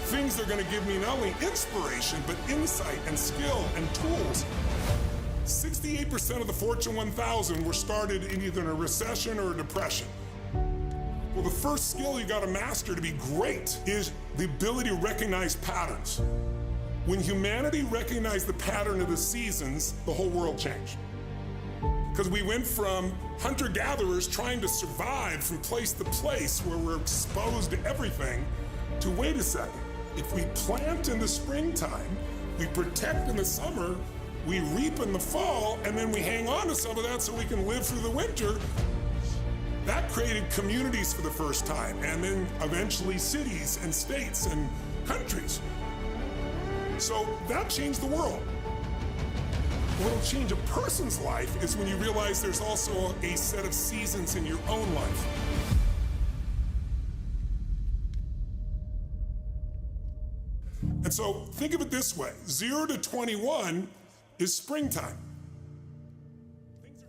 things that are going to give me not only inspiration, but insight and skill and tools. 68% of the Fortune 1000 were started in either a recession or a depression. Well, the first skill you got to master to be great is the ability to recognize patterns. When humanity recognized the pattern of the seasons, the whole world changed. Because we went from hunter-gatherers trying to survive from place to place where we're exposed to everything, to wait a second. If we plant in the springtime, we protect in the summer, we reap in the fall, and then we hang on to some of that so we can live through the winter. That created communities for the first time, and then eventually cities and states and countries. So that changed the world. What'll change a person's life is when you realize there's also a set of seasons in your own life. And so think of it this way, 0 to 21 is springtime.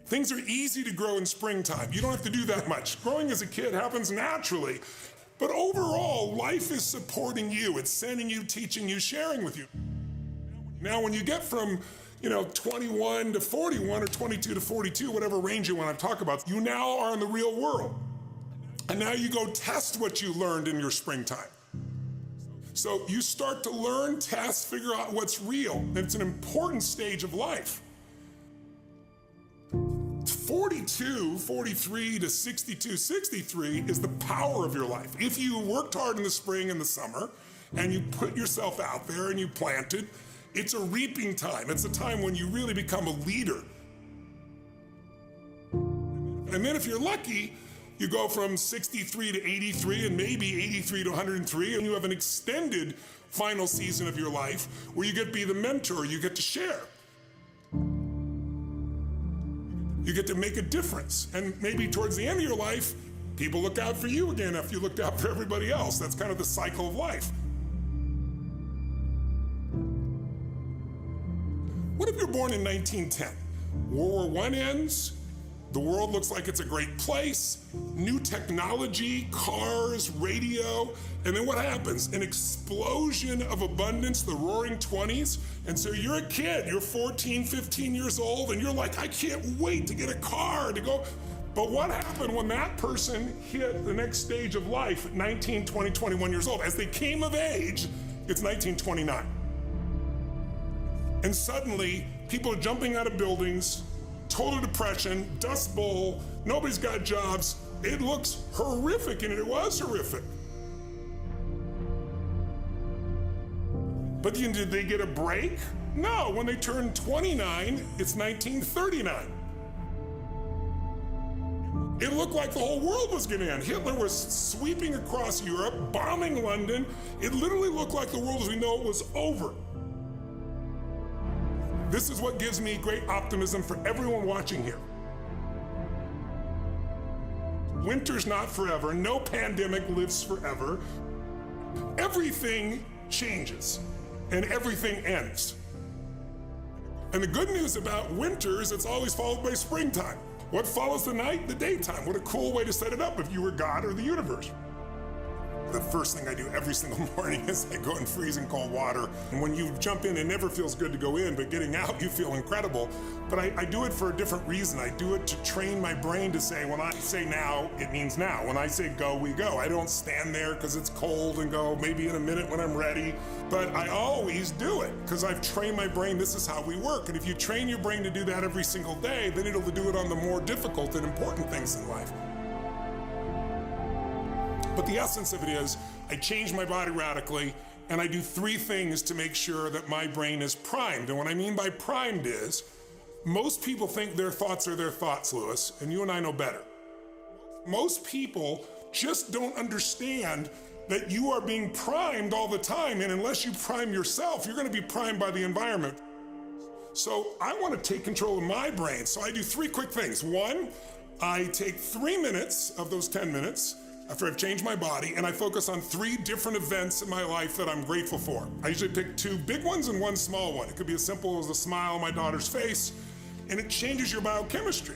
Things are easy to grow in springtime. You don't have to do that much. Growing as a kid happens naturally. But overall, life is supporting you. It's sending you, teaching you, sharing with you. Now, when you get from 21 to 41 or 22 to 42, whatever range you want to talk about, you now are in the real world. And now you go test what you learned in your springtime. So you start to learn, test, figure out what's real. And it's an important stage of life. 42, 43 to 62, 63 is the power of your life. If you worked hard in the spring and the summer, and you put yourself out there and you planted, It's a reaping time. It's a time when you really become a leader. And then if you're lucky, you go from 63 to 83 and maybe 83 to 103, and you have an extended final season of your life where you get to be the mentor, you get to share. You get to make a difference. And maybe towards the end of your life, people look out for you again after you looked out for everybody else. That's kind of the cycle of life. What if you're born in 1910? World War I ends, the world looks like it's a great place, new technology, cars, radio, and then what happens? An explosion of abundance, the roaring 20s, and so you're a kid, you're 14, 15 years old, and you're like, I can't wait to get a car, to go. But what happened when that person hit the next stage of life at 19, 20, 21 years old? As they came of age, it's 1929. And suddenly, people are jumping out of buildings, total depression, Dust Bowl, nobody's got jobs. It looks horrific, and it was horrific. But did they get a break? No, when they turned 29, it's 1939. It looked like the whole world was gonna end. Hitler was sweeping across Europe, bombing London. It literally looked like the world as we know it was over. This is what gives me great optimism for everyone watching here. Winter's not forever. No pandemic lives forever. Everything changes and everything ends. And the good news about winter is it's always followed by springtime. What follows the night? The daytime. What a cool way to set it up if you were God or the universe. The first thing I do every single morning is I go in freezing cold water. And when you jump in, it never feels good to go in, but getting out, you feel incredible. But I do it for a different reason. I do it to train my brain to say, when I say now, it means now. When I say go, we go. I don't stand there because it's cold and go maybe in a minute when I'm ready. But I always do it because I've trained my brain. This is how we work. And if you train your brain to do that every single day, then it'll do it on the more difficult and important things in life. But the essence of it is, I change my body radically, and I do 3 things to make sure that my brain is primed. And what I mean by primed is, most people think their thoughts are their thoughts, Lewis, and you and I know better. Most people just don't understand that you are being primed all the time, and unless you prime yourself, you're gonna be primed by the environment. So I wanna take control of my brain, so I do 3 quick things. 1, I take 3 minutes of those 10 minutes, after I've changed my body, and I focus on 3 different events in my life that I'm grateful for. I usually pick 2 big ones and 1 small one. It could be as simple as a smile on my daughter's face, and it changes your biochemistry.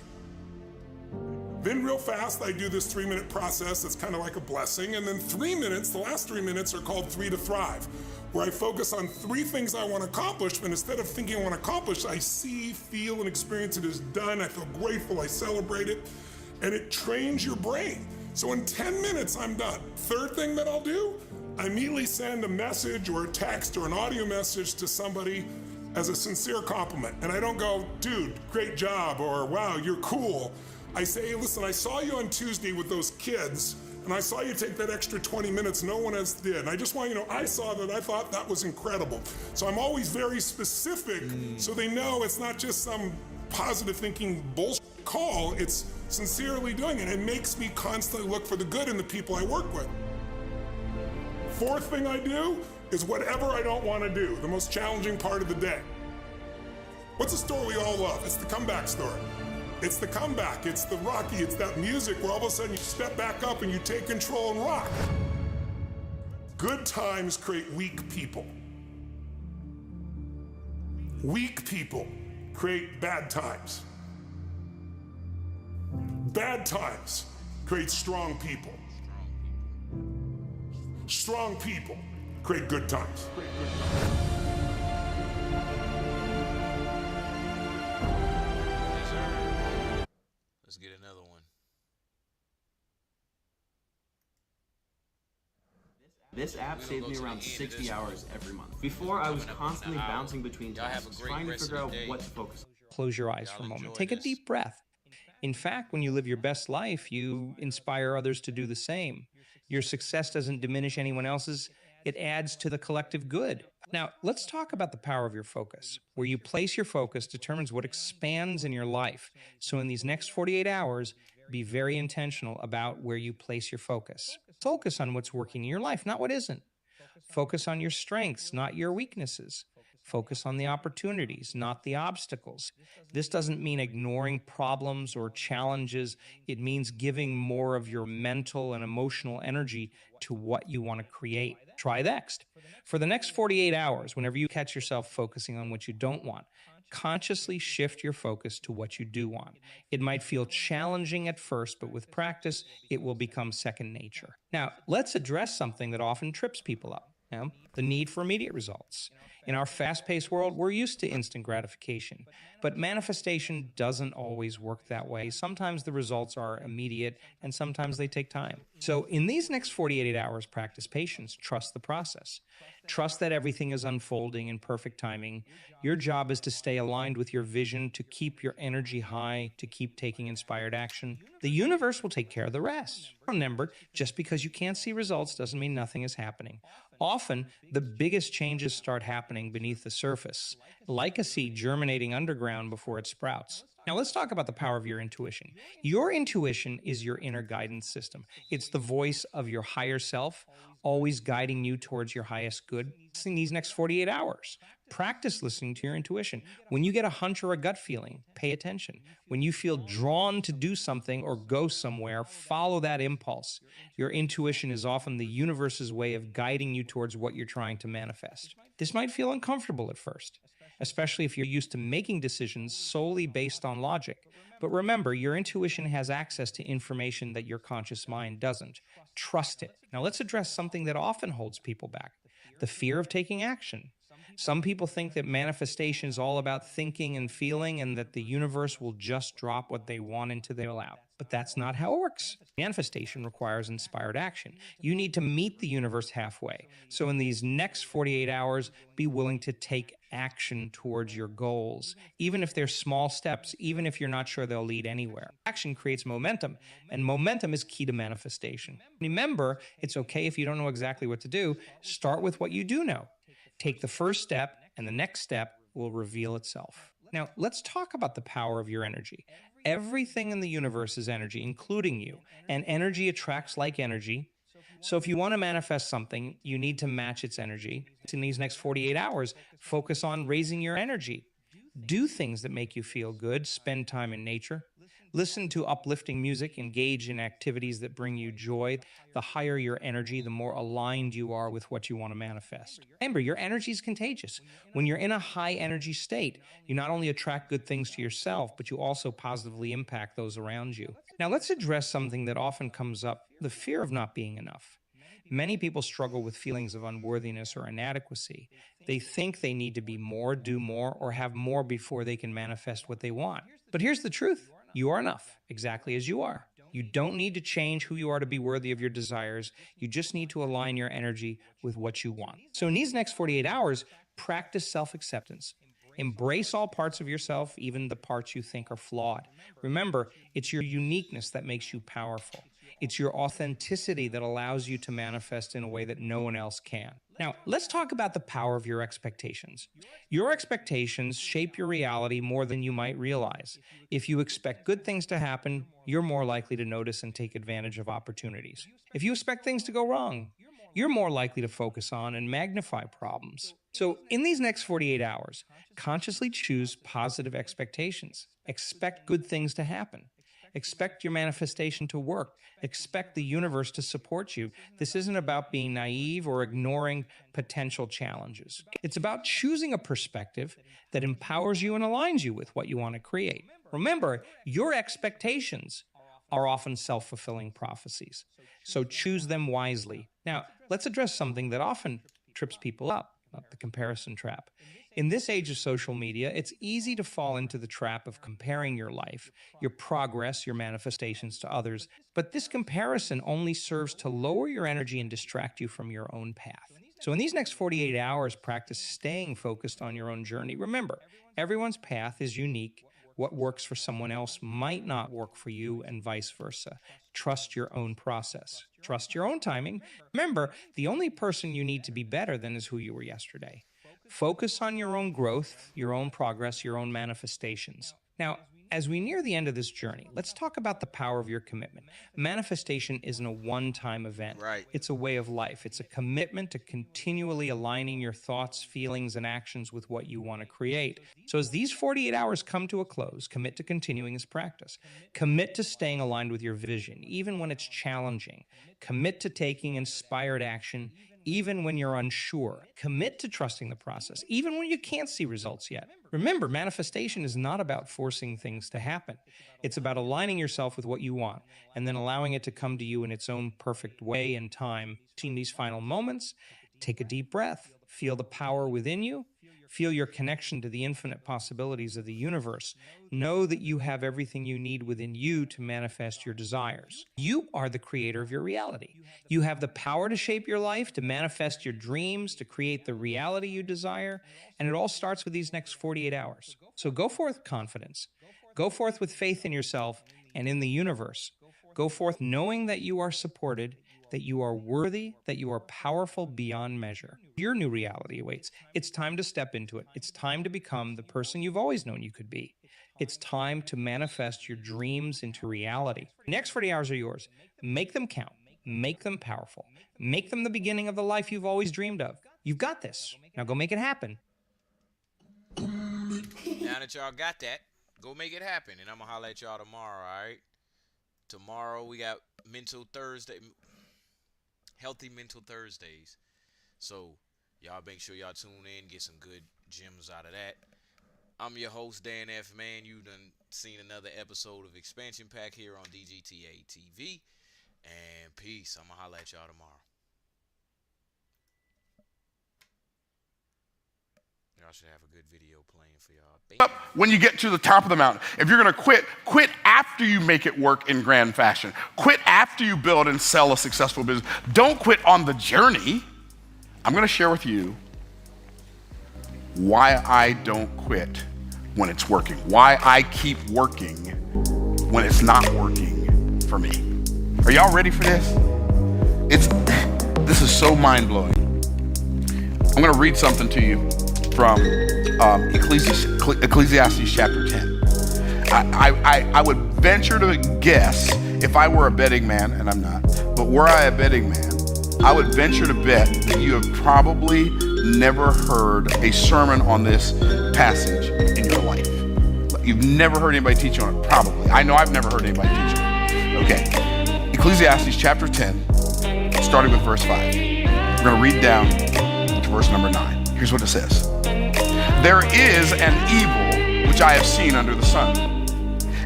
Then real fast, I do this 3-minute process that's kind of like a blessing, and then 3 minutes, the last 3 minutes are called 3 to Thrive, where I focus on 3 things I want to accomplish, but instead of thinking I want to accomplish, I see, feel, and experience it as done. I feel grateful, I celebrate it, and it trains your brain. So in 10 minutes, I'm done. 3rd thing that I'll do, I immediately send a message or a text or an audio message to somebody as a sincere compliment. And I don't go, dude, great job, or wow, you're cool. I say, hey, listen, I saw you on Tuesday with those kids, and I saw you take that extra 20 minutes no one else did. And I just want you to know, I saw that, I thought that was incredible. So I'm always very specific so they know it's not just some positive thinking bullshit call, it's sincerely doing it. It makes me constantly look for the good in the people I work with. 4th thing I do is whatever I don't want to do, the most challenging part of the day. What's a story we all love? It's the comeback story. It's the comeback, it's the Rocky, it's that music where all of a sudden you step back up and you take control and rock. Good times create weak people. Weak people create bad times. Bad times create strong people. Strong people create good times. Let's get another one. This app saved me around 60 hours every month. Before, I was constantly bouncing between tasks, trying to figure out what to focus on. Close your eyes for a moment. Take a deep breath. In fact, when you live your best life, you inspire others to do the same. Your success doesn't diminish anyone else's. It adds to the collective good. Now, let's talk about the power of your focus. Where you place your focus determines what expands in your life. So in these next 48 hours, be very intentional about where you place your focus. Focus on what's working in your life, not what isn't. Focus on your strengths, not your weaknesses. Focus on the opportunities, not the obstacles. This doesn't mean ignoring problems or challenges. It means giving more of your mental and emotional energy to what you want to create. Try next. For the next 48 hours, whenever you catch yourself focusing on what you don't want, consciously shift your focus to what you do want. It might feel challenging at first, but with practice, it will become second nature. Now, let's address something that often trips people up. The need for immediate results. In our fast-paced world, we're used to instant gratification, but manifestation doesn't always work that way. Sometimes the results are immediate, and sometimes they take time. So in these next 48 hours, practice patience, trust the process. Trust that everything is unfolding in perfect timing. Your job is to stay aligned with your vision, to keep your energy high, to keep taking inspired action. The universe will take care of the rest. Remember, just because you can't see results doesn't mean nothing is happening. Often, the biggest changes start happening beneath the surface, like a seed germinating underground before it sprouts. Now let's talk about the power of your intuition. Your intuition is your inner guidance system. It's the voice of your higher self, always guiding you towards your highest good. In these next 48 hours, practice listening to your intuition. When you get a hunch or a gut feeling, pay attention. When you feel drawn to do something or go somewhere, follow that impulse. Your intuition is often the universe's way of guiding you towards what you're trying to manifest. This might feel uncomfortable at first, especially if you're used to making decisions solely based on logic. But remember, your intuition has access to information that your conscious mind doesn't. Trust it. Now let's address something that often holds people back: the fear of taking action. Some people think that manifestation is all about thinking and feeling, and that the universe will just drop what they want into their lap. But that's not how it works. Manifestation requires inspired action. You need to meet the universe halfway. So in these next 48 hours, be willing to take action towards your goals, even if they're small steps, even if you're not sure they'll lead anywhere. Action creates momentum, and momentum is key to manifestation. Remember, it's okay if you don't know exactly what to do. Start with what you do know. Take the first step, and the next step will reveal itself. Now, let's talk about the power of your energy. Everything in the universe is energy, including you, and energy attracts like energy. So if you want to manifest something, you need to match its energy. In these next 48 hours, focus on raising your energy. Do things that make you feel good. Spend time in nature. Listen to uplifting music. Engage in activities that bring you joy. The higher your energy, the more aligned you are with what you want to manifest. Remember, your energy is contagious. When you're in a high energy state, you not only attract good things to yourself, but you also positively impact those around you. Now, let's address something that often comes up: the fear of not being enough. Many people struggle with feelings of unworthiness or inadequacy. They think they need to be more, do more, or have more before they can manifest what they want. But here's the truth: you are enough, exactly as you are. You don't need to change who you are to be worthy of your desires. You just need to align your energy with what you want. So in these next 48 hours, practice self-acceptance. Embrace all parts of yourself, even the parts you think are flawed. Remember, it's your uniqueness that makes you powerful. It's your authenticity that allows you to manifest in a way that no one else can. Now, let's talk about the power of your expectations. Your expectations shape your reality more than you might realize. If you expect good things to happen, you're more likely to notice and take advantage of opportunities. If you expect things to go wrong, you're more likely to focus on and magnify problems. So in these next 48 hours, consciously choose positive expectations. Expect good things to happen. Expect your manifestation to work. Expect the universe to support you. This isn't about being naive or ignoring potential challenges. It's about choosing a perspective that empowers you and aligns you with what you want to create. Remember, your expectations are often self-fulfilling prophecies, so choose them wisely. Now, let's address something that often trips people up: the comparison trap. In this age of social media, it's easy to fall into the trap of comparing your life, your progress, your manifestations to others, but this comparison only serves to lower your energy and distract you from your own path. So in these next 48 hours, practice staying focused on your own journey. Remember, everyone's path is unique. What works for someone else might not work for you, and vice versa. Trust your own process. Trust your own timing. Remember, the only person you need to be better than is who you were yesterday. Focus on your own growth, your own progress, your own manifestations. Now, as we near the end of this journey, let's talk about the power of your commitment. Manifestation isn't a one-time event. Right. It's a way of life. It's a commitment to continually aligning your thoughts, feelings, and actions with what you want to create. So as these 48 hours come to a close, commit to continuing this practice. Commit to staying aligned with your vision, even when it's challenging. Commit to taking inspired action, even when you're unsure. Commit to trusting the process, even when you can't see results yet. Remember, manifestation is not about forcing things to happen. It's about aligning yourself with what you want and then allowing it to come to you in its own perfect way and time. In these final moments, take a deep breath. Feel the power within you. Feel your connection to the infinite possibilities of the universe. Know that you have everything you need within you to manifest your desires. You are the creator of your reality. You have the power to shape your life, to manifest your dreams, to create the reality you desire, and it all starts with these next 48 hours. So go forth with confidence. Go forth with faith in yourself and in the universe. Go forth knowing that you are supported, that you are worthy, that you are powerful beyond measure. Your new reality awaits. It's time to step into it. It's time to become the person you've always known you could be. It's time to manifest your dreams into reality. The next 40 hours are yours. Make them count. Make them powerful. Make them the beginning of the life you've always dreamed of. You've got this. Now go make it happen. Now that y'all got that, go make it happen. And I'm going to holler at y'all tomorrow, all right? Tomorrow we got Mental Thursday. Healthy Mental Thursdays. So y'all make sure y'all tune in, get some good gems out of that. I'm your host, Dan F. Man. You done seen another episode of Expansion Pack here on DGTA TV. And peace. I'm going to holler at y'all tomorrow. Y'all should have a good video playing for y'all. When you get to the top of the mountain, if you're going to quit after you make it work in grand fashion. Quit after you build and sell a successful business. Don't quit on the journey. I'm going to share with you why I don't quit when it's working. Why I keep working when it's not working for me. Are y'all ready for this? This is so mind-blowing. I'm going to read something to you from Ecclesiastes chapter 10. I would venture to guess, if I were a betting man, and I'm not, but were I a betting man, I would venture to bet that you have probably never heard a sermon on this passage in your life. You've never heard anybody teach on it, probably. I know I've never heard anybody teach on it. Okay, Ecclesiastes chapter 10, starting with verse 5. We're going to read down to verse number 9. Here's what it says. There is an evil which I have seen under the sun,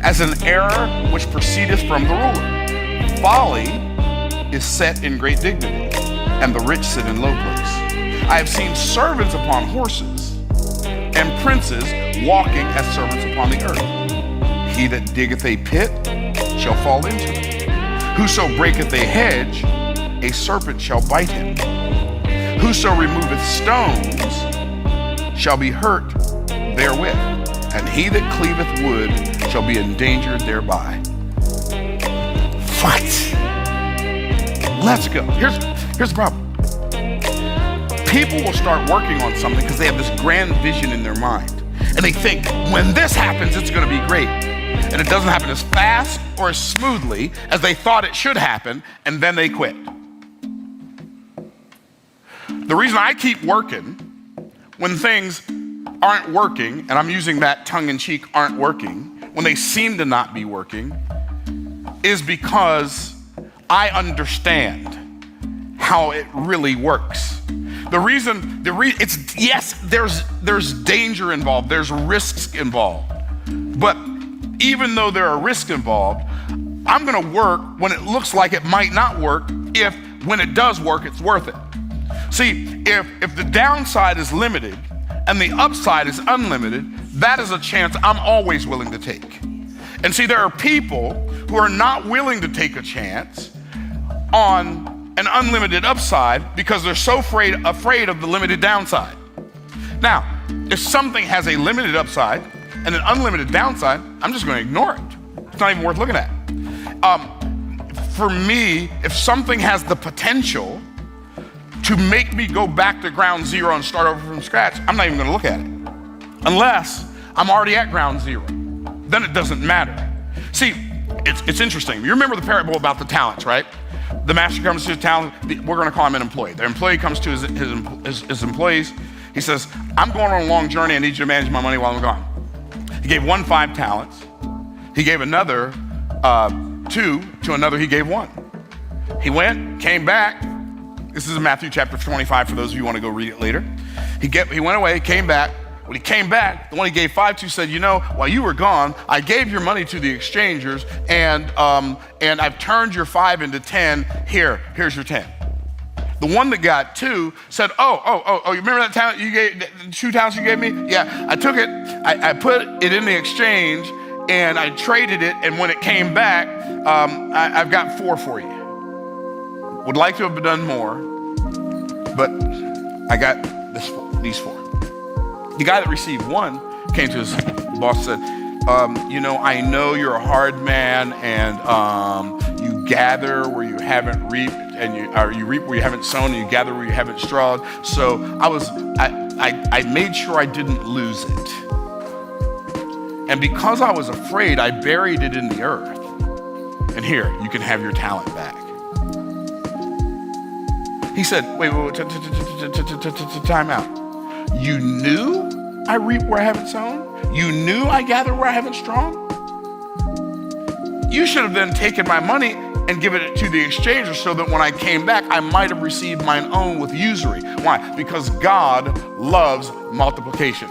as an error which proceedeth from the ruler. Folly is set in great dignity, and the rich sit in low place. I have seen servants upon horses, and princes walking as servants upon the earth. He that diggeth a pit shall fall into it. Whoso breaketh a hedge, a serpent shall bite him. Whoso removeth stones shall be hurt therewith, and he that cleaveth wood shall be endangered thereby. What? Let's go. Here's the problem. People will start working on something because they have this grand vision in their mind. And they think, when this happens, it's going to be great. And it doesn't happen as fast or as smoothly as they thought it should happen, and then they quit. The reason I keep working when things aren't working, and I'm using that tongue-in-cheek, aren't working, when they seem to not be working, is because I understand how it really works. Yes, there's danger involved, there's risks involved. But even though there are risks involved, I'm gonna work when it looks like it might not work, if when it does work, it's worth it. See, if the downside is limited and the upside is unlimited, that is a chance I'm always willing to take. And see, there are people who are not willing to take a chance on an unlimited upside because they're so afraid of the limited downside. Now, if something has a limited upside and an unlimited downside, I'm just going to ignore it. It's not even worth looking at. For me, if something has the potential to make me go back to ground zero and start over from scratch, I'm not even gonna look at it. Unless I'm already at ground zero. Then it doesn't matter. See, it's interesting. You remember the parable about the talents, right? The master comes to his talent, we're gonna call him an employee. The employee comes to his employees. He says, I'm going on a long journey. I need you to manage my money while I'm gone. He gave one 5 talents. He gave another 2, to another he gave 1. He went, came back. This is in Matthew chapter 25 for those of you who want to go read it later. He went away, came back. When he came back, the one he gave 5 to said, you know, while you were gone, I gave your money to the exchangers and I've turned your 5 into 10. Here's your 10. The one that got 2 said, oh, you remember that talent you gave, the 2 talents you gave me? Yeah, I took it, I put it in the exchange and I traded it, and when it came back, I've got 4 for you. Would like to have done more, but I got these 4. The guy that received 1 came to his boss and said, you know, I know you're a hard man and you gather where you haven't reaped, and you reap where you haven't sown, and you gather where you haven't strawed. So I made sure I didn't lose it. And because I was afraid, I buried it in the earth. And here, you can have your talent back. He said, wait, time out. You knew I reap where I haven't sown? You knew I gather where I haven't strong? You should have then taken my money and given it to the exchanger so that when I came back, I might have received mine own with usury. Why? Because God loves multiplication.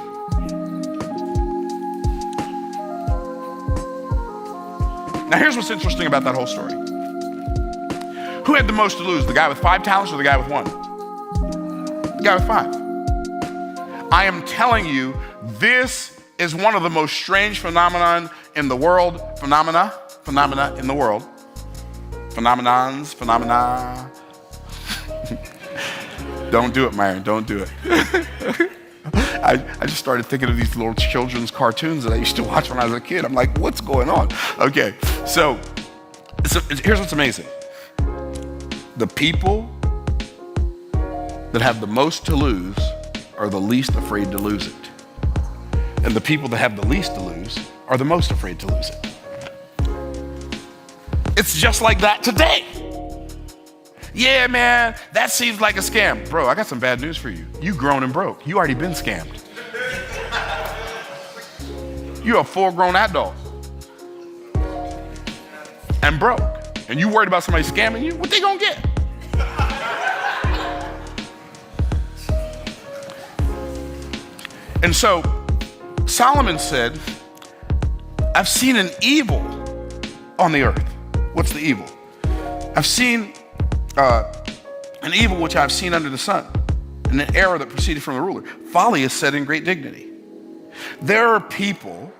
Now here's what's interesting about that whole story. Who had the most to lose, the guy with 5 talents or the guy with 1? The guy with 5. I am telling you, this is one of the most strange phenomena in the world. Phenomena in the world. Phenomena. Don't do it, Myron, don't do it. I just started thinking of these little children's cartoons that I used to watch when I was a kid. I'm like, what's going on? Okay, so here's what's amazing. The people that have the most to lose are the least afraid to lose it. And the people that have the least to lose are the most afraid to lose it. It's just like that today. Yeah, man, that seems like a scam. Bro, I got some bad news for you. You grown and broke. You already been scammed. You're a full-grown adult and broke. And you worried about somebody scamming you? What they gonna get? And so Solomon said, I've seen an evil on the earth. What's the evil? I've seen an evil which I've seen under the sun, and an error that proceeded from the ruler. Folly is set in great dignity. There are people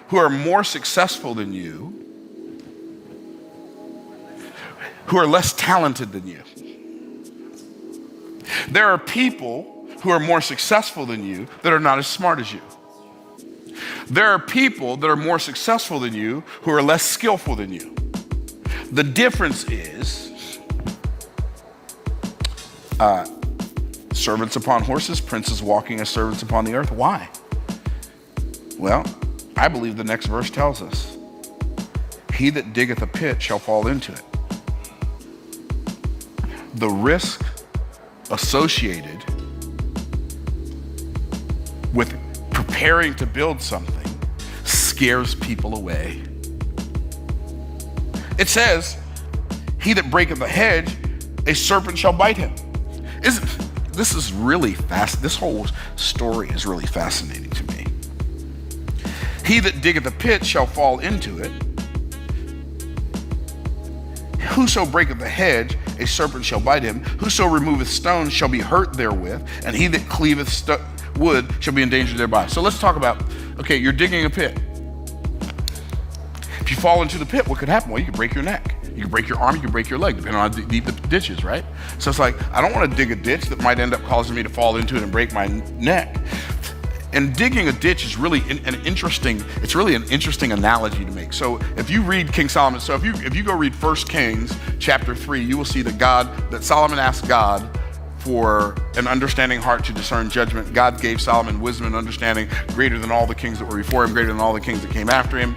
who are more successful than you, who are less talented than you. There are people who are more successful than you that are not as smart as you. There are people that are more successful than you who are less skillful than you. The difference is servants upon horses, princes walking as servants upon the earth. Why? Well, I believe the next verse tells us, he that diggeth a pit shall fall into it. The risk associated with preparing to build something scares people away. It says, he that breaketh a hedge, a serpent shall bite him. This is really fast. This whole story is really fascinating to me. He that diggeth a pit shall fall into it. Whoso breaketh a hedge, a serpent shall bite him. Whoso removeth stones shall be hurt therewith, and he that cleaveth wood shall be endangered thereby. So let's talk about, okay, you're digging a pit. If you fall into the pit, what could happen? Well, you could break your neck. You could break your arm, you could break your leg, depending on how deep the ditch is, right? So it's like, I don't want to dig a ditch that might end up causing me to fall into it and break my neck. And digging a ditch is really an interesting analogy to make. So if you read King Solomon, so if you go read 1 Kings chapter 3, you will see that Solomon asked God for an understanding heart to discern judgment. God gave Solomon wisdom and understanding greater than all the kings that were before him, greater than all the kings that came after him.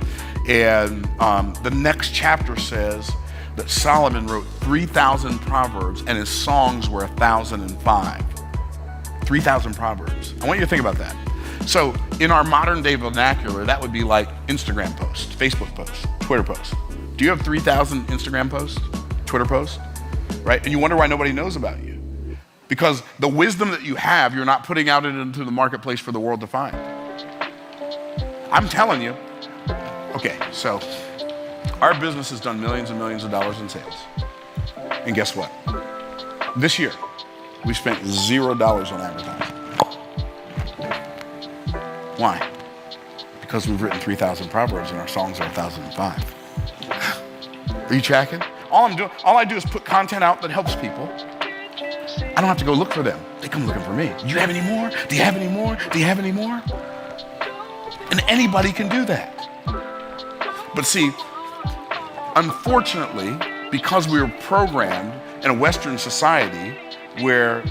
And the next chapter says that Solomon wrote 3,000 proverbs and his songs were 1,005. 3,000 proverbs. I want you to think about that. So in our modern day vernacular, that would be like Instagram posts, Facebook posts, Twitter posts. Do you have 3,000 Instagram posts, Twitter posts, right? And you wonder why nobody knows about you. Because the wisdom that you have, you're not putting out into the marketplace for the world to find. I'm telling you. Okay, so our business has done millions and millions of dollars in sales. And guess what? This year, we spent $0 on advertising. Why? Because we've written 3,000 proverbs and our songs are 1,005. Are you tracking? All I do is put content out that helps people. I don't have to go look for them. They come looking for me. Do you have any more? Do you have any more? Do you have any more? And anybody can do that. But see, unfortunately, because we were programmed in a Western society where